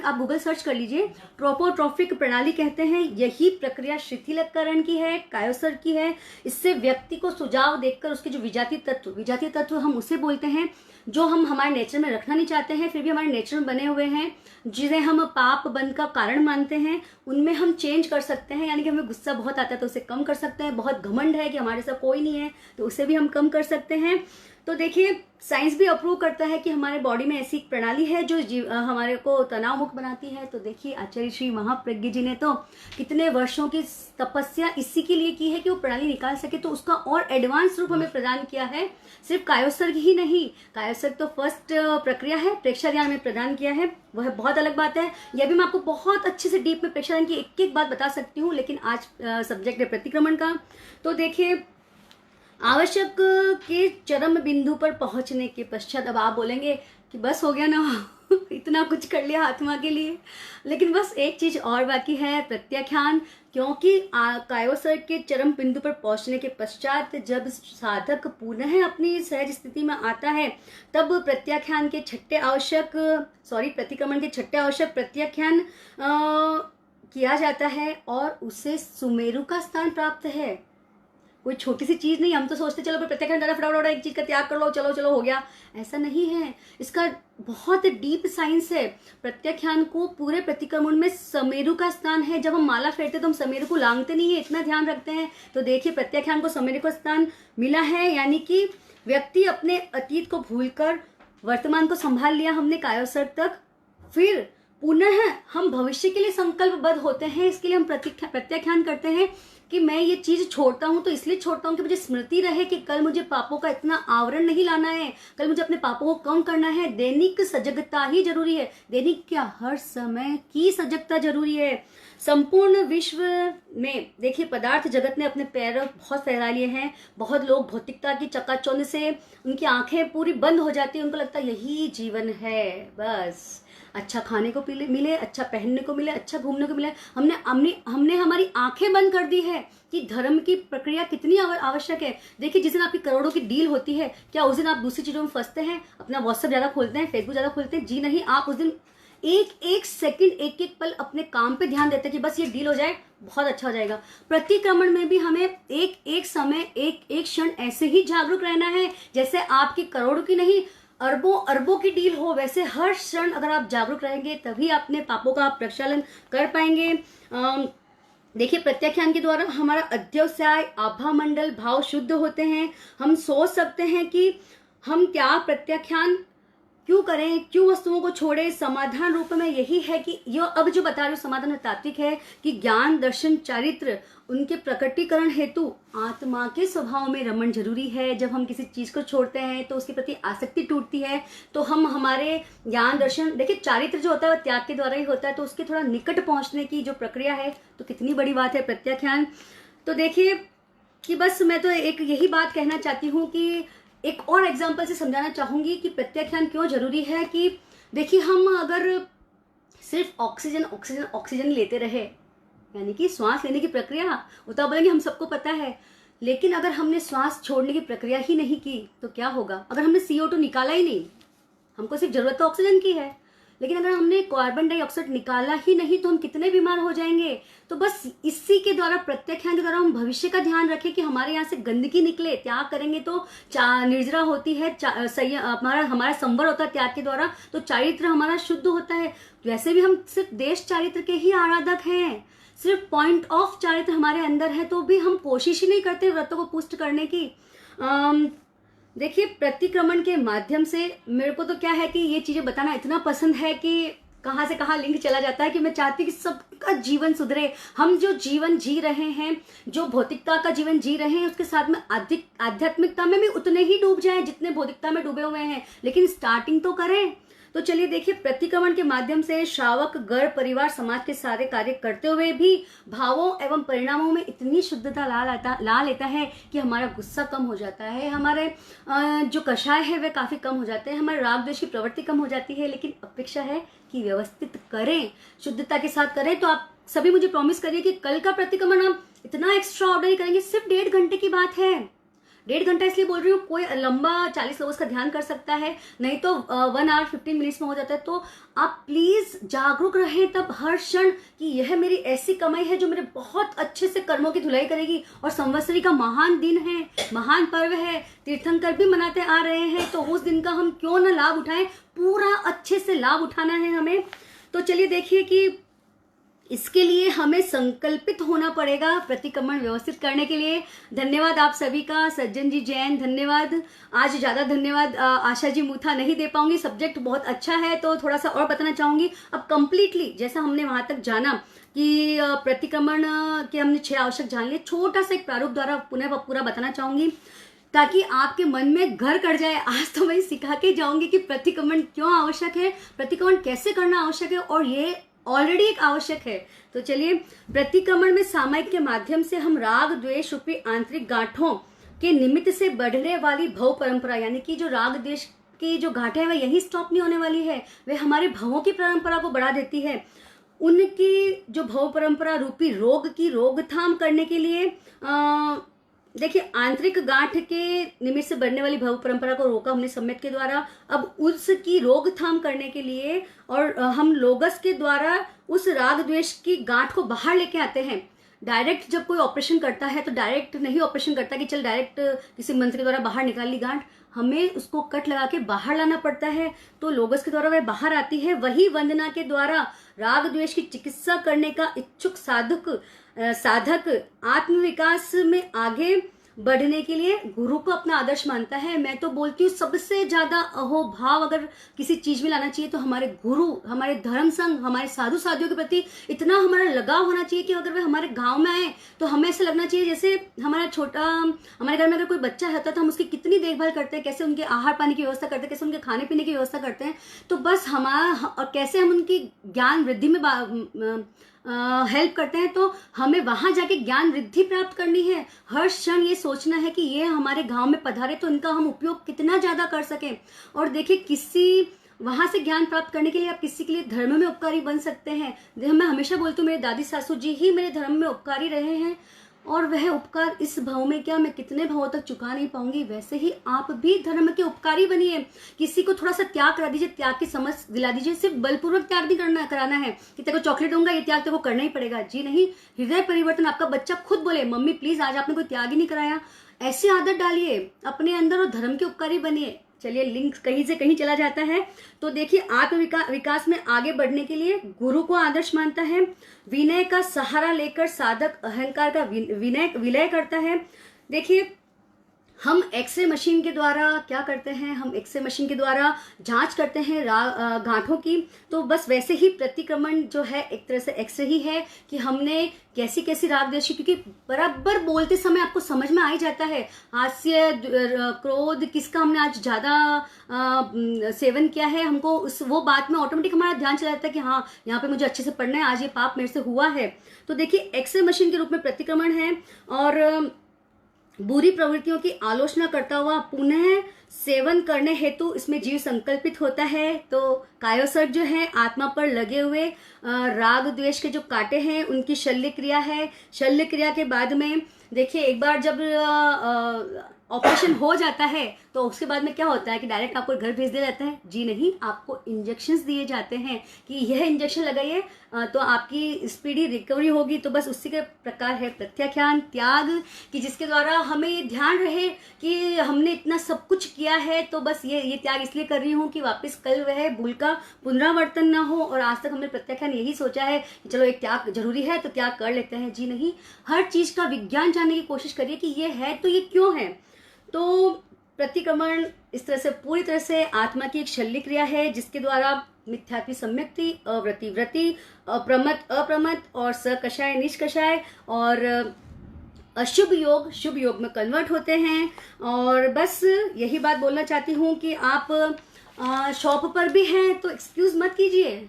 Speaker 1: आप गूगल सर्च कर लीजिए, ट्रोपोट्रॉफिक प्रणाली कहते हैं, यही प्रक्रिया शिथिलकरण की है, कायोसर्ग की है। इससे व्यक्ति को सुझाव देखकर उसके जो विजातीय तत्व हम उसे बोलते हैं, जो हम हमारे नेचर में रखना नहीं चाहते हैं फिर भी हमारे नेचर में बने हुए हैं, जिन्हें हम पाप बंध का कारण मानते हैं, उनमें हम चेंज कर सकते हैं। यानी कि हमें गुस्सा बहुत आता है तो उसे कम कर सकते हैं, बहुत घमंड है कि हमारे साथ कोई नहीं है तो उसे भी हम कम कर सकते हैं। तो देखिए साइंस भी अप्रूव करता है कि हमारे बॉडी में ऐसी एक प्रणाली है जो हमारे को तनाव मुक्त बनाती है। तो देखिए आचार्य श्री महाप्रज्ञ जी ने तो कितने वर्षों की तपस्या इसी के लिए की है कि वो प्रणाली निकाल सके, तो उसका और एडवांस रूप हमें प्रदान किया है। सिर्फ कायोसर्ग ही नहीं, कायोसर्ग तो फर्स्ट प्रक्रिया है, प्रेक्षा ध्यान में प्रदान किया है, वह बहुत अलग बात है। यह भी मैं आपको बहुत अच्छे से डीप में प्रेक्षा ध्यान की एक एक बात बता सकती हूँ, लेकिन आज सब्जेक्ट है प्रतिक्रमण का। तो देखिए आवश्यक के चरम बिंदु पर पहुंचने के पश्चात अब आप बोलेंगे कि बस हो गया ना इतना कुछ कर लिया आत्मा के लिए, लेकिन बस एक चीज और बाकी है, प्रत्याख्यान। क्योंकि कायोसर्ग के चरम बिंदु पर पहुंचने के पश्चात जब साधक पुनः अपनी सहज स्थिति में आता है तब प्रतिक्रमण के छठे आवश्यक प्रत्याख्यान किया जाता है और उसे सुमेरु का स्थान प्राप्त है। कोई छोटी सी चीज नहीं, हम तो सोचते चलो प्रत्याख्यान करना फटाफट एक चीज का त्याग कर लो, चलो चलो हो गया, ऐसा नहीं है। इसका बहुत डीप साइंस है। प्रत्याख्यान को पूरे प्रतिक्रमण में समेरु का स्थान है। जब हम माला फेरते तो हम समेरु को लांघते नहीं है, इतना ध्यान रखते हैं। तो देखिए प्रत्याख्यान को समेरु का स्थान मिला है, यानी कि व्यक्ति अपने अतीत को भूलकर वर्तमान को संभाल लिया हमने कायोसर्ग तक, फिर पुनः हम भविष्य के लिए संकल्पबद्ध होते हैं। इसके लिए हम प्रत्याख्यान करते हैं कि मैं ये चीज छोड़ता हूं तो इसलिए छोड़ता हूं कि मुझे स्मृति रहे कि कल मुझे पापों का इतना आवरण नहीं लाना है, कल मुझे अपने पापों को कम करना है। दैनिक सजगता ही जरूरी है, दैनिक क्या हर समय की सजगता जरूरी है। संपूर्ण विश्व में देखिए पदार्थ जगत ने अपने पैर बहुत फैला लिए हैं। बहुत लोग भौतिकता की चकाचौंध से उनकी आंखें पूरी बंद हो जाती है, उनको लगता है यही जीवन है, बस अच्छा खाने को मिले, अच्छा पहनने को मिले, अच्छा घूमने को मिले। हमने हमारी आंखें बंद कर दी है। कि धर्म की प्रक्रिया कितनी आवश्यक है। देखिए, जिस दिन आपकी करोड़ों की डील होती है, क्या उस दिन आप दूसरी चीजों में फंसते हैं, अपना व्हाट्सएप ज्यादा खोलते हैं, फेसबुक ज्यादा खोलते हैं? जी नहीं, आप उस दिन एक एक सेकंड, एक एक पल अपने काम पे ध्यान देते हैं कि बस ये डील हो जाए, बहुत अच्छा हो जाएगा। प्रतिक्रमण में भी हमें एक एक समय, एक एक क्षण ऐसे ही जागरूक रहना है जैसे आपकी करोड़ों की नहीं, अरबों अरबों की डील हो। वैसे हर क्षण अगर आप जागरूक रहेंगे तभी अपने पापों का आप प्रक्षालन कर पाएंगे। देखिए, प्रत्याख्यान के द्वारा हमारा अध्यवसाय, आभा मंडल भाव शुद्ध होते हैं। हम सोच सकते हैं कि हम त्याग प्रत्याख्यान क्यों करें, क्यों वस्तुओं को छोड़े। समाधान रूप में यही है कि यो अब जो बता रही हूँ समाधान तात्विक है कि ज्ञान, दर्शन, चारित्र उनके प्रकटीकरण हेतु आत्मा के स्वभाव में रमण जरूरी है। जब हम किसी चीज को छोड़ते हैं तो उसके प्रति आसक्ति टूटती है, तो हम हमारे ज्ञान, दर्शन, देखिए चारित्र जो होता है वो त्याग के द्वारा ही होता है, तो उसके थोड़ा निकट पहुंचने की जो प्रक्रिया है, तो कितनी बड़ी बात है प्रत्याख्यान। तो देखिए कि बस मैं तो एक यही बात कहना चाहती हूँ कि एक और एग्जाम्पल से समझाना चाहूंगी कि प्रत्याख्यान क्यों जरूरी है। कि देखिए, हम अगर सिर्फ ऑक्सीजन ऑक्सीजन ऑक्सीजन लेते रहे, यानी कि श्वास लेने की प्रक्रिया, वो तो बोलेंगे हम सबको पता है, लेकिन अगर हमने श्वास छोड़ने की प्रक्रिया ही नहीं की तो क्या होगा? अगर हमने CO2 निकाला ही नहीं, हमको सिर्फ जरूरत तो ऑक्सीजन की है, लेकिन अगर हमने कार्बन डाइऑक्साइड निकाला ही नहीं तो हम कितने बीमार हो जाएंगे। तो बस इसी के द्वारा, प्रत्याख्यान के द्वारा हम भविष्य का ध्यान रखें कि हमारे यहाँ से गंदगी निकले। त्याग करेंगे तो निर्जरा होती है, हमारा संवर होता है त्याग के द्वारा, तो चारित्र हमारा शुद्ध होता है। वैसे भी हम सिर्फ देश चारित्र के ही आराधक हैं, सिर्फ पॉइंट ऑफ चारित्र हमारे अंदर है, तो भी हम कोशिश ही नहीं करते व्रतों को पुष्ट करने की। देखिए, प्रतिक्रमण के माध्यम से मेरे को तो क्या है कि ये चीजें बताना इतना पसंद है कि कहाँ से कहाँ लिंक चला जाता है कि मैं चाहती हूँ कि सबका जीवन सुधरे। हम जो जीवन जी रहे हैं, जो भौतिकता का जीवन जी रहे हैं, उसके साथ में आध्यात्मिकता में भी उतने ही डूब जाएं जितने भौतिकता में डूबे हुए हैं, लेकिन स्टार्टिंग तो करें। तो चलिए देखिए, प्रतिक्रमण के माध्यम से श्रावक घर, परिवार, समाज के सारे कार्य करते हुए भी भावों एवं परिणामों में इतनी शुद्धता ला लेता है कि हमारा गुस्सा कम हो जाता है, हमारे जो कषाय है वे काफी कम हो जाते हैं, हमारे राग द्वेष की प्रवृत्ति कम हो जाती है। लेकिन अपेक्षा है कि व्यवस्थित करें, शुद्धता के साथ करें। तो आप सभी मुझे प्रॉमिस करिए कि कल का प्रतिक्रमण हम इतना एक्स्ट्रा ऑर्डिनरी करेंगे। सिर्फ 1.5 घंटे की बात है, 1.5 घंटा इसलिए बोल रही हूँ, कोई लंबा 40 लोगों का ध्यान कर सकता है, नहीं तो 1 आवर 15 मिनट्स में हो जाता है। तो आप प्लीज जागरूक रहें तब हर क्षण कि यह मेरी ऐसी कमाई है जो मेरे बहुत अच्छे से कर्मों की धुलाई करेगी। और संवत्सरी का महान दिन है, महान पर्व है, तीर्थंकर भी मनाते आ रहे हैं, तो उस दिन का हम क्यों ना लाभ उठाएं, पूरा अच्छे से लाभ उठाना है हमें। तो चलिए देखिए कि इसके लिए हमें संकल्पित होना पड़ेगा प्रतिक्रमण व्यवस्थित करने के लिए। धन्यवाद आप सभी का। सज्जन जी जैन धन्यवाद। आज ज्यादा धन्यवाद आशा जी मूथा नहीं दे पाऊंगी, सब्जेक्ट बहुत अच्छा है तो थोड़ा सा और बताना चाहूंगी। अब कंप्लीटली जैसा हमने वहां तक जाना कि प्रतिक्रमण के हमने 6 आवश्यक जान लिए, छोटा सा एक प्रारूप द्वारा पुनः पूरा बताना चाहूंगी ताकि आपके मन में घर कर जाए। आज तो मैं सिखा के जाऊंगी कि प्रतिक्रमण क्यों आवश्यक है, प्रतिक्रमण कैसे करना आवश्यक है, और ये ऑलरेडी एक आवश्यक है। तो चलिए, प्रतिक्रमण में सामायिक के माध्यम से हम राग द्वेष रूपी आंतरिक गांठों के निमित्त से बढ़ने वाली भव परंपरा, यानी कि जो राग द्वेष की जो गांठें हैं वह यही स्टॉप नहीं होने वाली है, वे हमारे भवों की परंपरा को बढ़ा देती है। उनकी जो भव परंपरा रूपी रोग की रोकथाम करने के लिए देखिए, आंतरिक गांठ के निमित्त से बढ़ने वाली भव परंपरा को रोका हमने सम्यक के द्वारा। अब उसकी रोकथाम करने के लिए और हम लोगस के द्वारा उस राग द्वेष की गांठ को बाहर लेके आते हैं। डायरेक्ट जब कोई ऑपरेशन करता है तो डायरेक्ट नहीं ऑपरेशन करता कि चल डायरेक्ट किसी मंत्र के द्वारा बाहर निकाल ली गांठ, हमें उसको कट लगा के बाहर लाना पड़ता है। तो लोगस के द्वारा वह बाहर आती है। वही वंदना के द्वारा राग द्वेष की चिकित्सा करने का इच्छुक साधक आत्मविकास में आगे बढ़ने के लिए गुरु को अपना आदर्श मानता है। मैं तो बोलती हूँ सबसे ज्यादा अहोभाव अगर किसी चीज में लाना चाहिए तो हमारे गुरु, हमारे धर्म संघ, हमारे साधु साधियों के प्रति इतना हमारा लगाव होना चाहिए कि अगर वे हमारे गांव में आए तो हमें ऐसा लगना चाहिए जैसे हमारे घर में अगर कोई बच्चा होता है तो हम उसकी कितनी देखभाल करते हैं, कैसे उनके आहार पानी की व्यवस्था करते हैं, कैसे उनके खाने पीने की व्यवस्था करते हैं। तो बस और कैसे हम उनकी ज्ञान वृद्धि में हेल्प करते हैं। तो हमें वहां जाके ज्ञान वृद्धि प्राप्त करनी है। हर क्षण ये सोचना है कि ये हमारे गांव में पधारे तो इनका हम उपयोग कितना ज्यादा कर सकें। और देखिए, किसी वहां से ज्ञान प्राप्त करने के लिए आप किसी के लिए धर्म में उपकारी बन सकते हैं। मैं हमेशा बोलती हूँ मेरे दादी सासू जी ही मेरे धर्म में उपकारी रहे हैं। और वह उपकार इस भाव में क्या मैं कितने भावों तक चुका नहीं पाऊंगी। वैसे ही आप भी धर्म के उपकारी बनिए। किसी को थोड़ा सा त्याग करा दीजिए, त्याग की समझ दिला दीजिए। सिर्फ बलपूर्वक त्याग नहीं कराना है कि तेरे को चॉकलेट दूंगा, ये त्याग तेरे को करना ही पड़ेगा। जी नहीं, हृदय परिवर्तन। आपका बच्चा खुद बोले मम्मी प्लीज आज आपने कोई त्याग ही नहीं कराया, ऐसी आदत डालिए अपने अंदर और धर्म के उपकारी बनिए। चलिए लिंक कहीं से कहीं चला जाता है। तो देखिए आत्म विकास में आगे बढ़ने के लिए गुरु को आदर्श मानता है। विनय का सहारा लेकर साधक अहंकार का विलय करता है। देखिए हम एक्सरे मशीन के द्वारा क्या करते हैं, हम एक्सरे मशीन के द्वारा जांच करते हैं गांठों की। तो बस वैसे ही प्रतिक्रमण जो है एक तरह से एक्सरे ही है कि हमने कैसी कैसी राग द्वेष, क्योंकि बराबर बोलते समय आपको समझ में आ ही जाता है हास्य क्रोध किसका हमने आज ज्यादा सेवन किया है। हमको उस वो बात में ऑटोमेटिक हमारा ध्यान चला जाता है कि हाँ यहाँ पे मुझे अच्छे से पढ़ना है, आज ये पाप मेरे से हुआ है। तो देखिए एक्सरे मशीन के रूप में प्रतिक्रमण है और बुरी प्रवृत्तियों की आलोचना करता हुआ पुनः सेवन करने हेतु इसमें जीव संकल्पित होता है। तो कायोसर्ग जो है आत्मा पर लगे हुए राग द्वेष के जो कांटे हैं उनकी शल्य क्रिया है। शल्य क्रिया के बाद में देखिए एक बार जब ऑपरेशन हो जाता है तो उसके बाद में क्या होता है कि डायरेक्ट आपको घर भेज दिया जाता है। जी नहीं, आपको इंजेक्शंस दिए जाते हैं कि यह इंजेक्शन लगाइए तो आपकी स्पीडी रिकवरी होगी। तो बस उसी के प्रकार है प्रत्याख्यान त्याग, कि जिसके द्वारा हमें ध्यान रहे कि हमने इतना सब कुछ किया है तो बस ये त्याग इसलिए कर रही हूँ कि वापस कल वह भूल का पुनरावर्तन ना हो। और आज तक हमने प्रत्याख्यान यही सोचा है कि चलो एक त्याग जरूरी है तो त्याग कर लेते हैं। जी नहीं, हर चीज का विज्ञान जानने की कोशिश करिए कि ये है तो ये क्यों है। तो प्रतिक्रमण इस तरह से पूरी तरह से आत्मा की एक शल्य क्रिया है जिसके द्वारा मिथ्यात्वी सम्यक्ति, अवृत्ति वृत्ति, अप्रमत अप्रमत और सकषाय निष्कषाय और अशुभ योग शुभ योग में कन्वर्ट होते हैं। और बस यही बात बोलना चाहती हूँ कि आप शॉप पर भी हैं तो एक्सक्यूज मत कीजिए,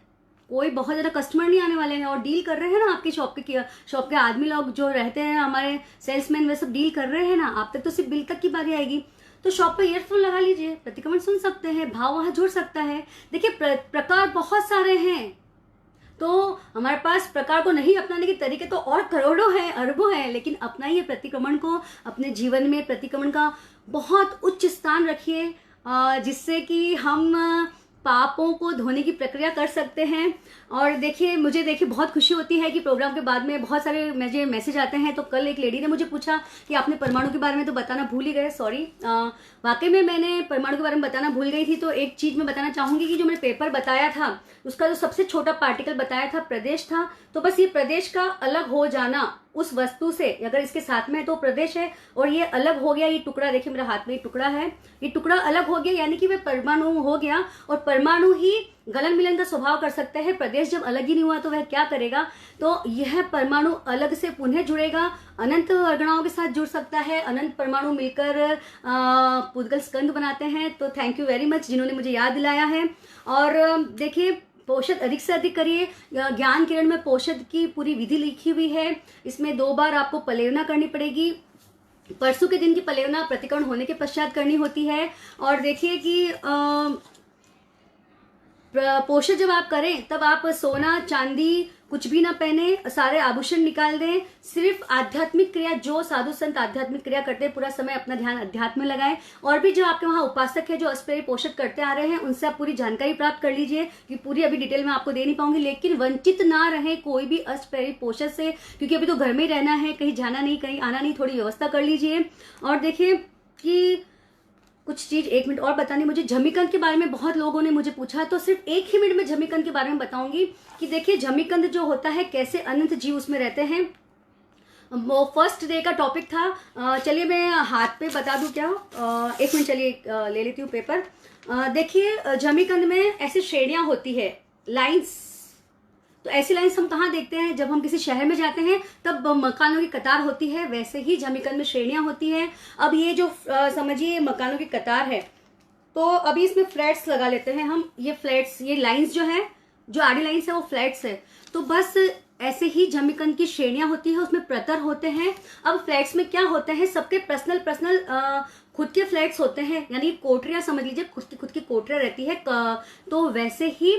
Speaker 1: कोई बहुत ज़्यादा कस्टमर नहीं आने वाले हैं और डील कर रहे हैं ना आपके शॉप के आदमी लोग जो रहते हैं हमारे सेल्समैन, वे सब डील कर रहे हैं ना। आप तक तो सिर्फ बिल तक की बारी आएगी। तो शॉप पे ईयरफोन लगा लीजिए, प्रतिक्रमण सुन सकते हैं, भाव वहां जुड़ सकता है। देखिए प्रकार बहुत सारे हैं तो हमारे पास प्रकार को नहीं अपनाने के तरीके तो और करोड़ों हैं, अरबों हैं, लेकिन अपनाइए प्रतिक्रमण को अपने जीवन में। प्रतिक्रमण का बहुत उच्च स्थान रखिए जिससे कि हम पापों को धोने की प्रक्रिया कर सकते हैं। और देखिए मुझे बहुत खुशी होती है कि प्रोग्राम के बाद में बहुत सारे मुझे मैसेज आते हैं। तो कल एक लेडी ने मुझे पूछा कि आपने परमाणु के बारे में तो बताना भूल ही गए। सॉरी, वाकई में मैंने परमाणु के बारे में बताना भूल गई थी। तो एक चीज मैं बताना चाहूंगी कि जो मैंने पेपर बताया था उसका जो सबसे छोटा पार्टिकल बताया था प्रदेश था। तो बस ये प्रदेश का अलग हो जाना उस वस्तु से, अगर इसके साथ में है तो प्रदेश है और ये अलग हो गया, ये टुकड़ा देखिए मेरे हाथ में ये टुकड़ा है, ये टुकड़ा अलग हो गया यानी कि वह परमाणु हो गया। और परमाणु ही गलन मिलन का स्वभाव कर सकता है, प्रदेश जब अलग ही नहीं हुआ तो वह क्या करेगा। तो यह परमाणु अलग से पुनः जुड़ेगा, अनंत अगणाओं के साथ जुड़ सकता है, अनंत परमाणु मिलकर पुद्गल स्कंद बनाते हैं। तो थैंक यू वेरी मच जिन्होंने मुझे याद दिलाया है। और देखिए पोषद अधिक से अधिक करिए। ज्ञान किरण में पोषद की पूरी विधि लिखी हुई है, इसमें 2 बार आपको पलेवना करनी पड़ेगी। परसों के दिन की पलेवना प्रतिक्रमण होने के पश्चात करनी होती है। और देखिए कि पोषण जब आप करें तब आप सोना चांदी कुछ भी ना पहने, सारे आभूषण निकाल दें, सिर्फ आध्यात्मिक क्रिया जो साधु संत आध्यात्मिक क्रिया करते हैं पूरा समय अपना ध्यान अध्यात्म में लगाएं। और भी जो आपके वहाँ उपासक है जो अस्परी पोषक करते आ रहे हैं उनसे आप पूरी जानकारी प्राप्त कर लीजिए कि पूरी अभी डिटेल में आपको दे नहीं पाऊंगी, लेकिन वंचित ना रहे कोई भी अस्परी पोषक से, क्योंकि अभी तो घर में ही रहना है, कहीं जाना नहीं, कहीं आना नहीं, थोड़ी व्यवस्था कर लीजिए। और देखिए कि कुछ चीज 1 मिनट और बतानी मुझे झमीकंद के बारे में बहुत लोगों ने मुझे पूछा, तो सिर्फ 1 ही मिनट में झमीकंद के बारे में बताऊंगी कि देखिए झमीकंद जो होता है कैसे अनंत जीव उसमें रहते हैं। वो फर्स्ट डे का टॉपिक था। चलिए मैं हाथ पे बता दूं क्या, 1 मिनट चलिए ले लेती हूँ पेपर। देखिए झमीकंद में ऐसी श्रेणियां होती है, लाइन्स। तो ऐसी लाइन्स हम कहाँ देखते हैं, जब हम किसी शहर में जाते हैं तब मकानों की कतार होती है, वैसे ही झमीकंद में श्रेणियां होती हैं। अब ये जो समझिए मकानों की कतार है, तो अभी इसमें फ्लैट्स लगा लेते हैं हम। ये फ्लैट्स, ये लाइन्स जो है, जो आड़ी लाइन्स है वो फ्लैट्स है। तो बस ऐसे ही झमीकंद की श्रेणियां होती है, उसमें प्रतर होते हैं। अब फ्लैट्स में क्या होते हैं, सबके पर्सनल खुद के फ्लैट्स होते हैं, यानी कोठरियां समझ लीजिए, खुद की कोठरियां रहती है। तो वैसे ही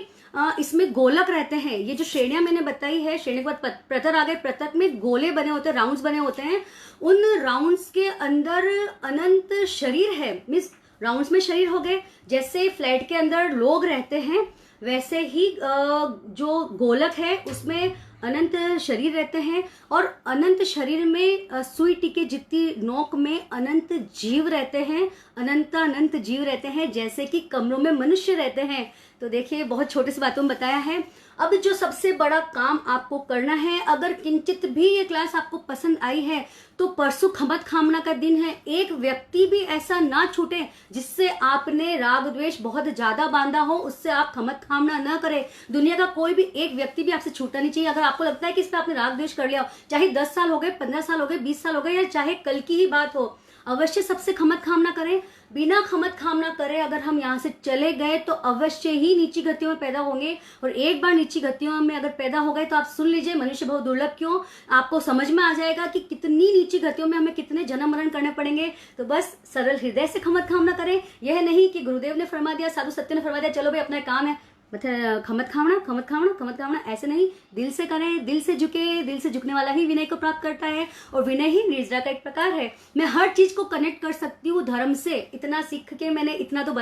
Speaker 1: इसमें गोलक रहते हैं। ये जो श्रेणियां मैंने बताई है, श्रेणी के बाद प्रतर आ गए, प्रतर में गोले बने होते हैं, राउंड्स बने होते हैं। उन राउंड्स के अंदर अनंत शरीर है, मीन्स राउंड्स में शरीर हो गए। जैसे फ्लैट के अंदर लोग रहते हैं, वैसे ही जो गोलक है उसमें अनंत शरीर रहते हैं। और अनंत शरीर में सुई टीके जितनी नोक में अनंत जीव रहते हैं, अनंत जीव रहते हैं, जैसे कि कमरों में मनुष्य रहते हैं। तो देखिए, बहुत छोटे से बातों में बताया है। अब जो सबसे बड़ा काम आपको करना है, अगर किंचित भी ये क्लास आपको पसंद आई है तो परसों खमत खामना का दिन है। एक व्यक्ति भी ऐसा ना छूटे जिससे आपने राग द्वेष बहुत ज्यादा बांधा हो, उससे आप खमत खामना ना करें। दुनिया का कोई भी एक व्यक्ति भी आपसे छूटना नहीं चाहिए। अगर आपको लगता है कि इस पर आपने राग द्वेष कर लिया, चाहे 10 साल हो गए, 15 साल हो गए, 20 साल हो गए, या चाहे कल की ही बात हो, अवश्य सबसे खमत खामना करें। बिना खमत खामना करे अगर हम यहाँ से चले गए तो अवश्य ही नीची गतियों में पैदा होंगे। और एक बार नीची गतियों में अगर पैदा हो गए तो आप सुन लीजिए, मनुष्य बहुत दुर्लभ क्यों, आपको समझ में आ जाएगा कि कितनी नीची गतियों में हमें कितने जन्म मरण करने पड़ेंगे। तो बस सरल हृदय से खमत खामना करें। यह नहीं कि गुरुदेव ने फरमा दिया, साधु सत्य ने फरमा दिया, चलो भाई अपना काम है खमत खावना, ऐसे नहीं। दिल से करें, दिल से झुके, दिल से झुकने वाला ही विनय को प्राप्त करता है, और विनय ही निर्जरा का एक प्रकार है। मैं हर चीज को कनेक्ट कर सकती हूँ धर्म से। इतना सीख के मैंने इतना तो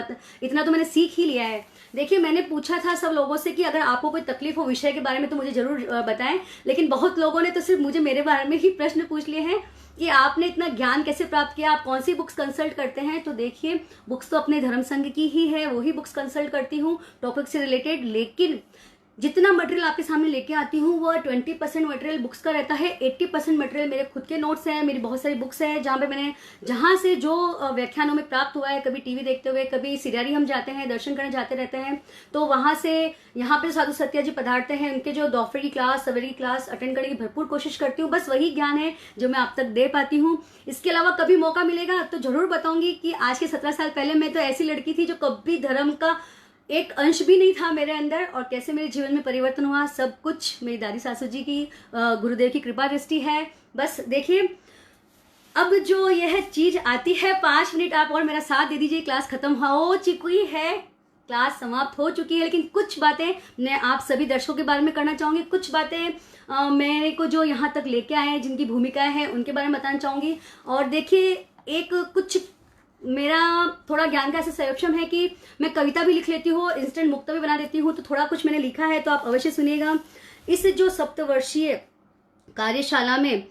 Speaker 1: मैंने सीख ही लिया है। देखिए, मैंने पूछा था सब लोगों से कि अगर आपको कोई तकलीफ हो विषय के बारे में तो मुझे जरूर बताएं, लेकिन बहुत लोगों ने तो सिर्फ मुझे मेरे बारे में ही प्रश्न पूछ लिए हैं कि आपने इतना ज्ञान कैसे प्राप्त किया, आप कौन सी बुक्स कंसल्ट करते हैं। तो देखिए, बुक्स तो अपने धर्म संघ की ही है, वही बुक्स कंसल्ट करती हूँ टॉपिक से रिलेटेड। लेकिन जितना मटेरियल आपके सामने लेके आती हूँ वह 20% मटेरियल बुक्स का रहता है, 80% मटेरियल मेरे खुद के नोट्स हैं, मेरी बहुत सारी बुक्स हैं जहाँ से जो व्याख्यानों में प्राप्त हुआ है। कभी टीवी देखते हुए, कभी सिरियारी हम जाते हैं, दर्शन करने जाते रहते हैं, तो वहां से यहाँ पे साधु सत्या जी पधारते हैं, उनके जो दोपहर की क्लास, सवेरे की क्लास अटेंड करने की भरपूर कोशिश करती हूँ। बस वही ज्ञान है जो मैं आप तक दे पाती हूँ। इसके अलावा कभी मौका मिलेगा तो जरूर बताऊंगी कि आज के 17 साल पहले मैं तो ऐसी लड़की थी जो कभी धर्म का एक अंश भी नहीं था मेरे अंदर, और कैसे मेरे जीवन में परिवर्तन हुआ। सब कुछ मेरी दादी सासू जी की, गुरुदेव की कृपा दृष्टि है। बस देखिए, अब जो यह चीज आती है, 5 मिनट आप और मेरा साथ दे दीजिए। क्लास खत्म हो चुकी है, क्लास समाप्त हो चुकी है, लेकिन कुछ बातें मैं आप सभी दर्शकों के बारे में करना चाहूंगी। कुछ बातें मेरे को जो यहाँ तक लेके आए हैं, जिनकी भूमिकाएं हैं, उनके बारे में बताना चाहूंगी। और देखिए, कुछ मेरा थोड़ा ज्ञान का ऐसा संयोक्षम है कि मैं कविता भी लिख लेती हूँ, इंस्टेंट मुक्ता भी बना देती हूँ, तो थोड़ा कुछ मैंने लिखा है, तो आप अवश्य सुनिएगा। इस जो सप्तवर्षीय कार्यशाला में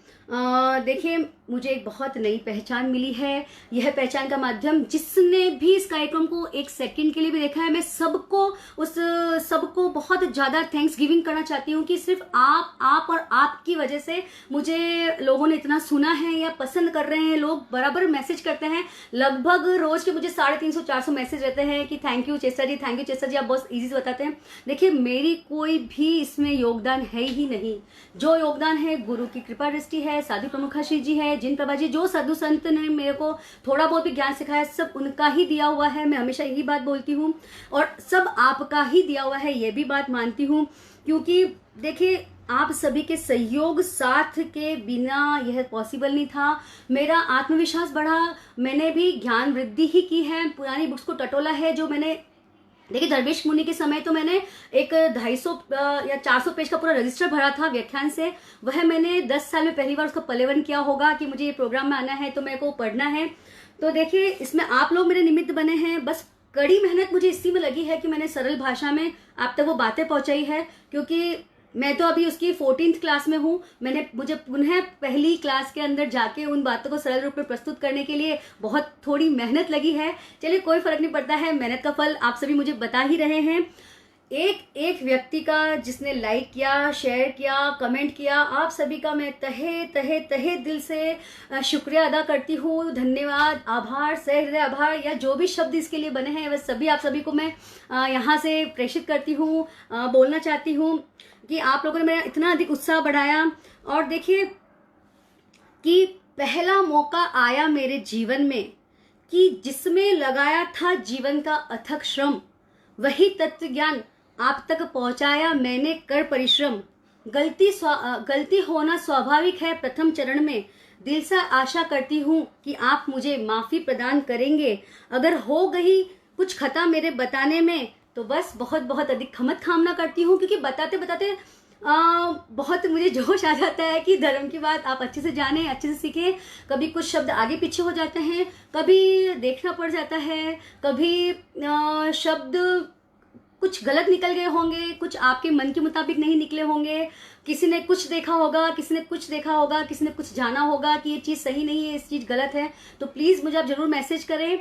Speaker 1: देखिए, मुझे एक बहुत नई पहचान मिली है। यह पहचान का माध्यम, जिसने भी इस कार्यक्रम को एक सेकंड के लिए भी देखा है, मैं सबको बहुत ज्यादा थैंक्स गिविंग करना चाहती हूँ कि सिर्फ आप और आपकी वजह से मुझे लोगों ने इतना सुना है या पसंद कर रहे हैं। लोग बराबर मैसेज करते हैं, लगभग रोज के मुझे 350-400 मैसेज रहते हैं कि thank you Chesta ji, thank you Chesta ji, आप बहुत इजी से बताते हैं। देखिए, मेरी कोई भी इसमें योगदान है ही नहीं। जो योगदान है गुरु की कृपा दृष्टि है, साधु प्रमुखाश्री जी है, जिन प्रभा जी, जो साधु संत ने मेरे को थोड़ा बहुत भी ज्ञान सिखाया, सब उनका ही दिया हुआ है। मैं हमेशा यही बात बोलती हूँ, और सब आपका ही दिया हुआ है, ये भी बात मानती हूँ। क्योंकि देखिए, आप सभी के सहयोग साथ के बिना यह पॉसिबल नहीं था। मेरा आत्मविश्वास बढ़ा, मैंने भी ज्ञान वृद्धि ही की है, पुरानी बुक्स को टटोला है। जो मैंने देखिए, दरवेश मुनि के समय तो मैंने एक 250 या 400 पेज का पूरा रजिस्टर भरा था व्याख्यान से। वह मैंने 10 साल में पहली बार उसका पलेवन किया होगा कि मुझे ये प्रोग्राम में आना है तो मेरे को पढ़ना है। तो देखिए, इसमें आप लोग मेरे निमित्त बने हैं। बस कड़ी मेहनत मुझे इसी में लगी है कि मैंने सरल भाषा में आप तक वो बातें पहुंचाई है, क्योंकि मैं तो अभी उसकी 14th क्लास में हूँ। मुझे पुनः पहली क्लास के अंदर जाके उन बातों को सरल रूप में प्रस्तुत करने के लिए बहुत थोड़ी मेहनत लगी है। चलिए, कोई फर्क नहीं पड़ता है, मेहनत का फल आप सभी मुझे बता ही रहे हैं। एक व्यक्ति का जिसने लाइक किया, शेयर किया, कमेंट किया, आप सभी का मैं तहे दिल से शुक्रिया अदा करती हूँ। धन्यवाद, आभार, सहृदय आभार, या जो भी शब्द इसके लिए बने हैं वह सभी आप सभी को मैं यहाँ से प्रेषित करती हूँ, बोलना चाहती हूँ कि आप लोगों ने मेरा इतना अधिक उत्साह बढ़ाया। और देखिए कि पहला मौका आया मेरे जीवन में कि जिसमें लगाया था जीवन का अथक श्रम, वही तत्व ज्ञान आप तक पहुंचाया मैंने कर परिश्रम। गलती होना स्वाभाविक है प्रथम चरण में, दिल से आशा करती हूँ कि आप मुझे माफी प्रदान करेंगे। अगर हो गई कुछ खता मेरे बताने में, तो बस बहुत बहुत अधिक खमत कामना करती हूँ, क्योंकि बताते बताते बहुत मुझे जोश आ जाता है कि धर्म की बात आप अच्छे से जानें, अच्छे से सीखें। कभी कुछ शब्द आगे पीछे हो जाते हैं, कभी देखना पड़ जाता है, कभी शब्द कुछ गलत निकल गए होंगे, कुछ आपके मन के मुताबिक नहीं निकले होंगे, किसी ने कुछ देखा होगा, किसी ने कुछ देखा होगा, किसी ने कुछ जाना होगा कि ये चीज़ सही नहीं है, इस चीज़ गलत है। तो प्लीज़ मुझे आप ज़रूर मैसेज करें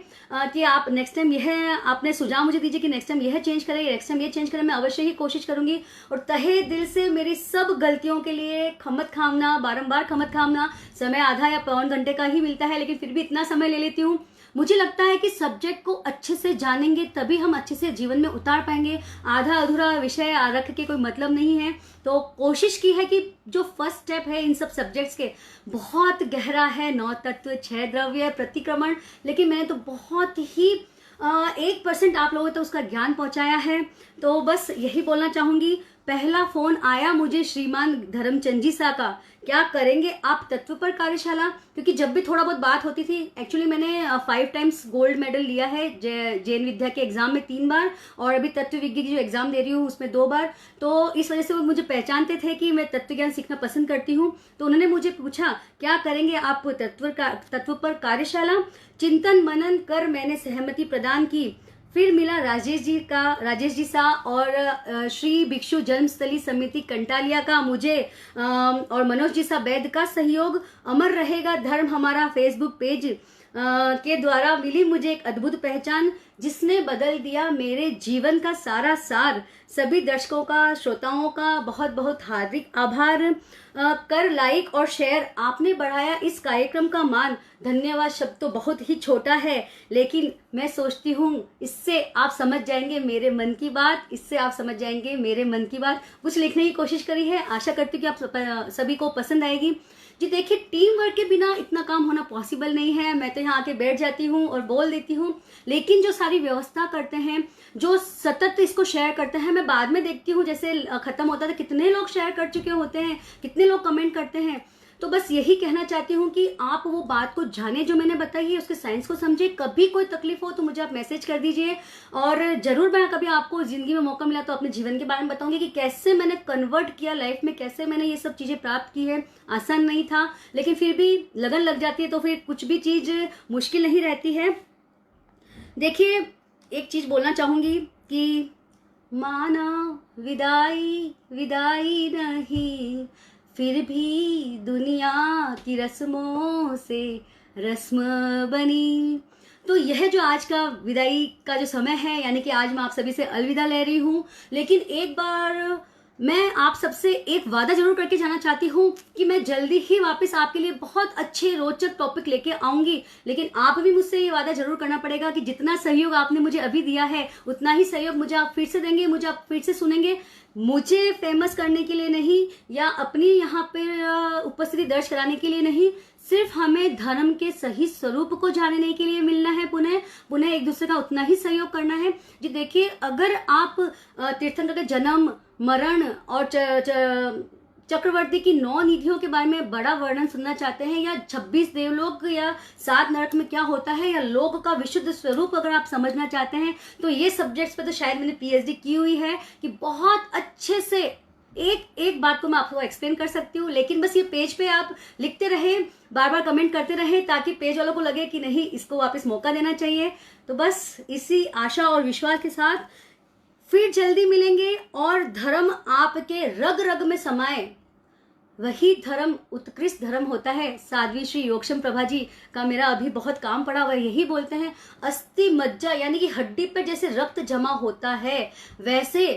Speaker 1: कि आप नेक्स्ट टाइम यह आपने सुझाव मुझे दीजिए कि नेक्स्ट टाइम यह चेंज करें, नेक्स्ट टाइम ये चेंज करें। मैं अवश्य ही कोशिश करूंगी, और तहे दिल से मेरी सब गलतियों के लिए खमत खामना, बारंबार खमत खामना। समय आधा या पौन घंटे का ही मिलता है, लेकिन फिर भी इतना समय ले लेती हूँ। मुझे लगता है कि सब्जेक्ट को अच्छे से जानेंगे तभी हम अच्छे से जीवन में उतार पाएंगे। आधा अधूरा विषय रख के कोई मतलब नहीं है। तो कोशिश की है कि जो फर्स्ट स्टेप है इन सब सब्जेक्ट्स के, बहुत गहरा है, 9 तत्व, 6 द्रव्य, प्रतिक्रमण, लेकिन मैंने तो बहुत ही 1% आप लोगों तक उसका ज्ञान पहुंचाया है। तो बस यही बोलना चाहूंगी। पहला फोन आया मुझे श्रीमान धर्मचंद जी सा का, क्या करेंगे आप तत्व पर कार्यशाला, क्योंकि जब भी थोड़ा बहुत बात होती थी, एक्चुअली मैंने 5 टाइम्स गोल्ड मेडल लिया है जैन विद्या के एग्जाम में 3 बार, और अभी तत्व विज्ञान की जो एग्जाम दे रही हूँ उसमें 2 बार। तो इस वजह से वो मुझे पहचानते थे कि मैं तत्व ज्ञान सीखना पसंद करती हूँ। तो उन्होंने मुझे पूछा क्या करेंगे आप तत्व पर कार्यशाला। चिंतन मनन कर मैंने सहमति प्रदान की। फिर मिला राजेश जी सा और श्री भिक्षु जन्मस्थली समिति कंटालिया का मुझे और मनोज जी सा वैद्य का सहयोग। अमर रहेगा धर्म हमारा फेसबुक पेज के द्वारा मिली मुझे एक अद्भुत पहचान, जिसने बदल दिया मेरे जीवन का सारा सार। सभी दर्शकों का, श्रोताओं का बहुत बहुत हार्दिक आभार। कर लाइक और शेयर, आपने बढ़ाया इस कार्यक्रम का मान। धन्यवाद शब्द तो बहुत ही छोटा है, लेकिन मैं सोचती हूँ इससे आप समझ जाएंगे मेरे मन की बात, इससे आप समझ जाएंगे मेरे मन की बात। कुछ लिखने की कोशिश करी है, आशा करती हूँ कि आप सभी को पसंद आएगी। जी देखिए, टीम वर्क के बिना इतना काम होना पॉसिबल नहीं है। मैं तो यहाँ आके बैठ जाती हूँ और बोल देती हूँ, लेकिन जो सारी व्यवस्था करते हैं, जो सतत इसको शेयर करते हैं, मैं बाद में देखती हूँ जैसे खत्म होता है कितने लोग शेयर कर चुके होते हैं, कितने लोग कमेंट करते हैं। तो बस यही कहना चाहती हूँ कि आप वो बात को जाने जो मैंने बताई है, उसके साइंस को समझे। कभी कोई तकलीफ हो तो मुझे आप मैसेज कर दीजिए, और जरूर मैं कभी आपको जिंदगी में मौका मिला तो अपने जीवन के बारे में बताऊंगी कि कैसे मैंने कन्वर्ट किया लाइफ में, कैसे मैंने ये सब चीजें प्राप्त की है। आसान नहीं था, लेकिन फिर भी लगन लग जाती है तो फिर कुछ भी चीज मुश्किल नहीं रहती है। देखिए, एक चीज बोलना चाहूंगी कि माना विदाई विदाई नहीं, फिर भी दुनिया की रस्मों से रस्म बनी। तो यह जो आज का विदाई का जो समय है, यानी कि आज मैं आप सभी से अलविदा ले रही हूँ, लेकिन एक बार मैं आप सबसे एक वादा जरूर करके जाना चाहती हूँ कि मैं जल्दी ही वापस आपके लिए बहुत अच्छे रोचक टॉपिक लेके आऊंगी। लेकिन आप भी मुझसे ये वादा जरूर करना पड़ेगा कि जितना सहयोग आपने मुझे अभी दिया है, उतना ही सहयोग मुझे आप फिर से देंगे, मुझे आप फिर से सुनेंगे। मुझे फेमस करने के लिए नहीं, या अपनी यहाँ पे उपस्थिति दर्ज कराने के लिए नहीं, सिर्फ हमें धर्म के सही स्वरूप को जानने के लिए मिलना है। पुनः एक दूसरे का उतना ही सहयोग करना है। जी देखिए, अगर आप तीर्थंकर के जन्म, मरण और चक्रवर्ती की 9 निधियों के बारे में बड़ा वर्णन सुनना चाहते हैं, या 26 देवलोक या 7 नरक में क्या होता है, या लोक का विशुद्ध स्वरूप अगर आप समझना चाहते हैं, तो ये सब्जेक्ट्स पे तो शायद मैंने पीएचडी की हुई है कि बहुत अच्छे से एक बात को मैं आपको एक्सप्लेन कर सकती हूँ। लेकिन बस ये पेज पे आप लिखते रहे, बार बार कमेंट करते रहे, ताकि पेज वालों को लगे कि नहीं, इसको वापस मौका देना चाहिए। तो बस इसी आशा और विश्वास के साथ फिर जल्दी मिलेंगे, और धर्म आपके रग रग में समाये, वही धर्म उत्कृष्ट धर्म होता है। साध्वी श्री योगक्षम प्रभा जी का मेरा अभी बहुत काम पड़ा, वह यही बोलते हैं, अस्थि मज्जा यानी कि हड्डी पर जैसे रक्त जमा होता है, वैसे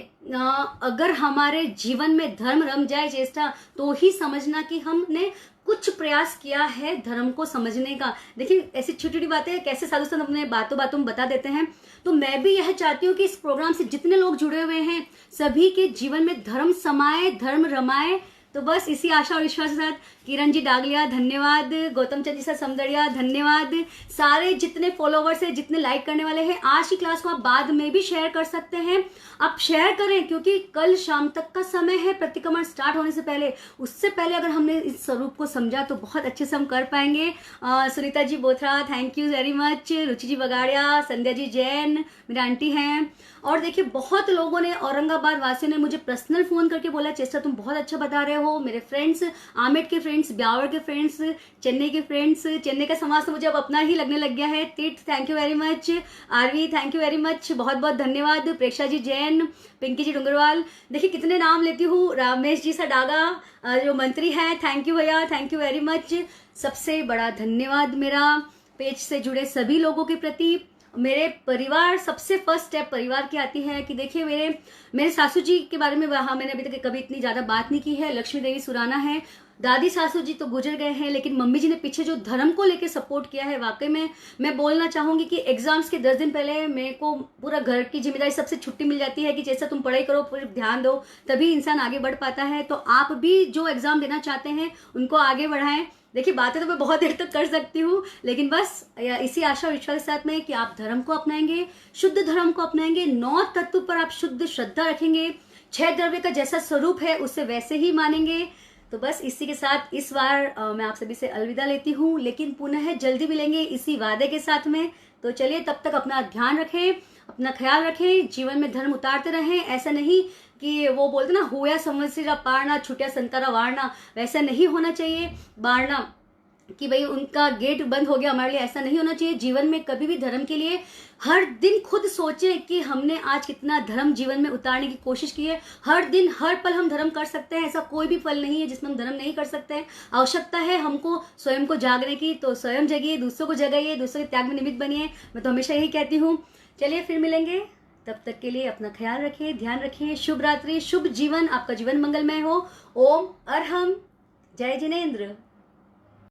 Speaker 1: अगर हमारे जीवन में धर्म रम जाए चेष्टा, तो ही समझना कि हमने कुछ प्रयास किया है धर्म को समझने का। देखिए, ऐसी छोटी छोटी बातें कैसे साधु संत अपने बातों बातों में बता देते हैं। तो मैं भी यह चाहती हूँ कि इस प्रोग्राम से जितने लोग जुड़े हुए हैं, सभी के जीवन में धर्म समाये, धर्म रमाए, तो बस इसी आशा और विश्वास के साथ किरण जी डागलिया धन्यवाद, गौतम चंद जी सर समदड़िया धन्यवाद, सारे जितने फॉलोवर्स हैं, जितने लाइक करने वाले हैं, आज की क्लास को आप बाद में भी शेयर कर सकते हैं। आप शेयर करें क्योंकि कल शाम तक का समय है प्रतिक्रमण स्टार्ट होने से पहले। उससे पहले अगर हमने इस स्वरूप को समझा तो बहुत अच्छे से हम कर पाएंगे। Sunita ji Bothra thank you very much, Ruchi ji Bagadia, Sandhya ji Jain मेरी आंटी हैं। और देखिए बहुत लोगों ने, औरंगाबाद वासियों ने मुझे पर्सनल फोन करके बोला चेस्टा तुम बहुत अच्छा बता रहे हो। मेरे फ्रेंड्स, आमेट के फ्रेंड्स, ब्यावर के फ्रेंड्स, चेन्नई के फ्रेंड्स, चेन्नई का समाज तो मुझे अब अपना ही लगने लग गया है। Tirth thank you very much, Aarvi thank you very much, बहुत बहुत धन्यवाद, प्रेक्षा जी जैन, पिंकी जी डुंगरवाल, देखिए कितने नाम लेती हूँ, रामेश जी सडागा जो मंत्री हैं, थैंक यू भैया, थैंक यू वेरी मच। सबसे बड़ा धन्यवाद मेरा पेज से जुड़े सभी लोगों के प्रति। मेरे परिवार, सबसे फर्स्ट स्टेप परिवार की आती है कि देखिए मेरे सासू जी के बारे में वहाँ मैंने अभी तक कभी इतनी ज़्यादा बात नहीं की है। लक्ष्मी देवी सुराना है, दादी सासू जी तो गुजर गए हैं, लेकिन मम्मी जी ने पीछे जो धर्म को लेके सपोर्ट किया है, वाकई में मैं बोलना चाहूंगी कि एग्जाम्स के 10 दिन पहले मेरे को पूरा घर की जिम्मेदारी सबसे छुट्टी मिल जाती है कि जैसा तुम पढ़ाई करो, पूरी ध्यान दो, तभी इंसान आगे बढ़ पाता है। तो आप भी जो एग्जाम देना चाहते हैं उनको आगे बढ़ाएं। देखिए बातें तो मैं बहुत देर तक कर सकती हूँ, लेकिन बस इसी आशा विश्वास के साथ में कि आप धर्म को अपनाएंगे, शुद्ध धर्म को अपनाएंगे, 9 तत्व पर आप शुद्ध श्रद्धा रखेंगे, 6 द्रव्य का जैसा स्वरूप है उसे वैसे ही मानेंगे। तो बस इसी के साथ इस बार मैं आप सभी से अलविदा लेती हूँ, लेकिन पुनः जल्दी मिलेंगे इसी वादे के साथ में। तो चलिए तब तक अपना ध्यान रखें, अपना ख्याल रखें, जीवन में धर्म उतारते रहें। ऐसा नहीं कि वो बोलते ना हुआ संवत्सरा पारना छुट्या संतारा वारना, वैसा नहीं होना चाहिए वारना कि भाई उनका गेट बंद हो गया हमारे लिए, ऐसा नहीं होना चाहिए। जीवन में कभी भी धर्म के लिए हर दिन खुद सोचें कि हमने आज कितना धर्म जीवन में उतारने की कोशिश की है। हर दिन हर पल हम धर्म कर सकते हैं, ऐसा कोई भी पल नहीं है जिसमें हम धर्म नहीं कर सकते हैं। आवश्यकता है हमको स्वयं को जागने की, तो स्वयं जगिए, दूसरों को जगाइए, दूसरों के त्याग में निमित्त बनिए। मैं तो हमेशा यही कहती हूँ। चलिए फिर मिलेंगे, तब तक के लिए अपना ख्याल रखें, ध्यान रखें। शुभ रात्रि, शुभ जीवन, आपका जीवन मंगलमय हो। ओम अरहम, जय जिनेन्द्र।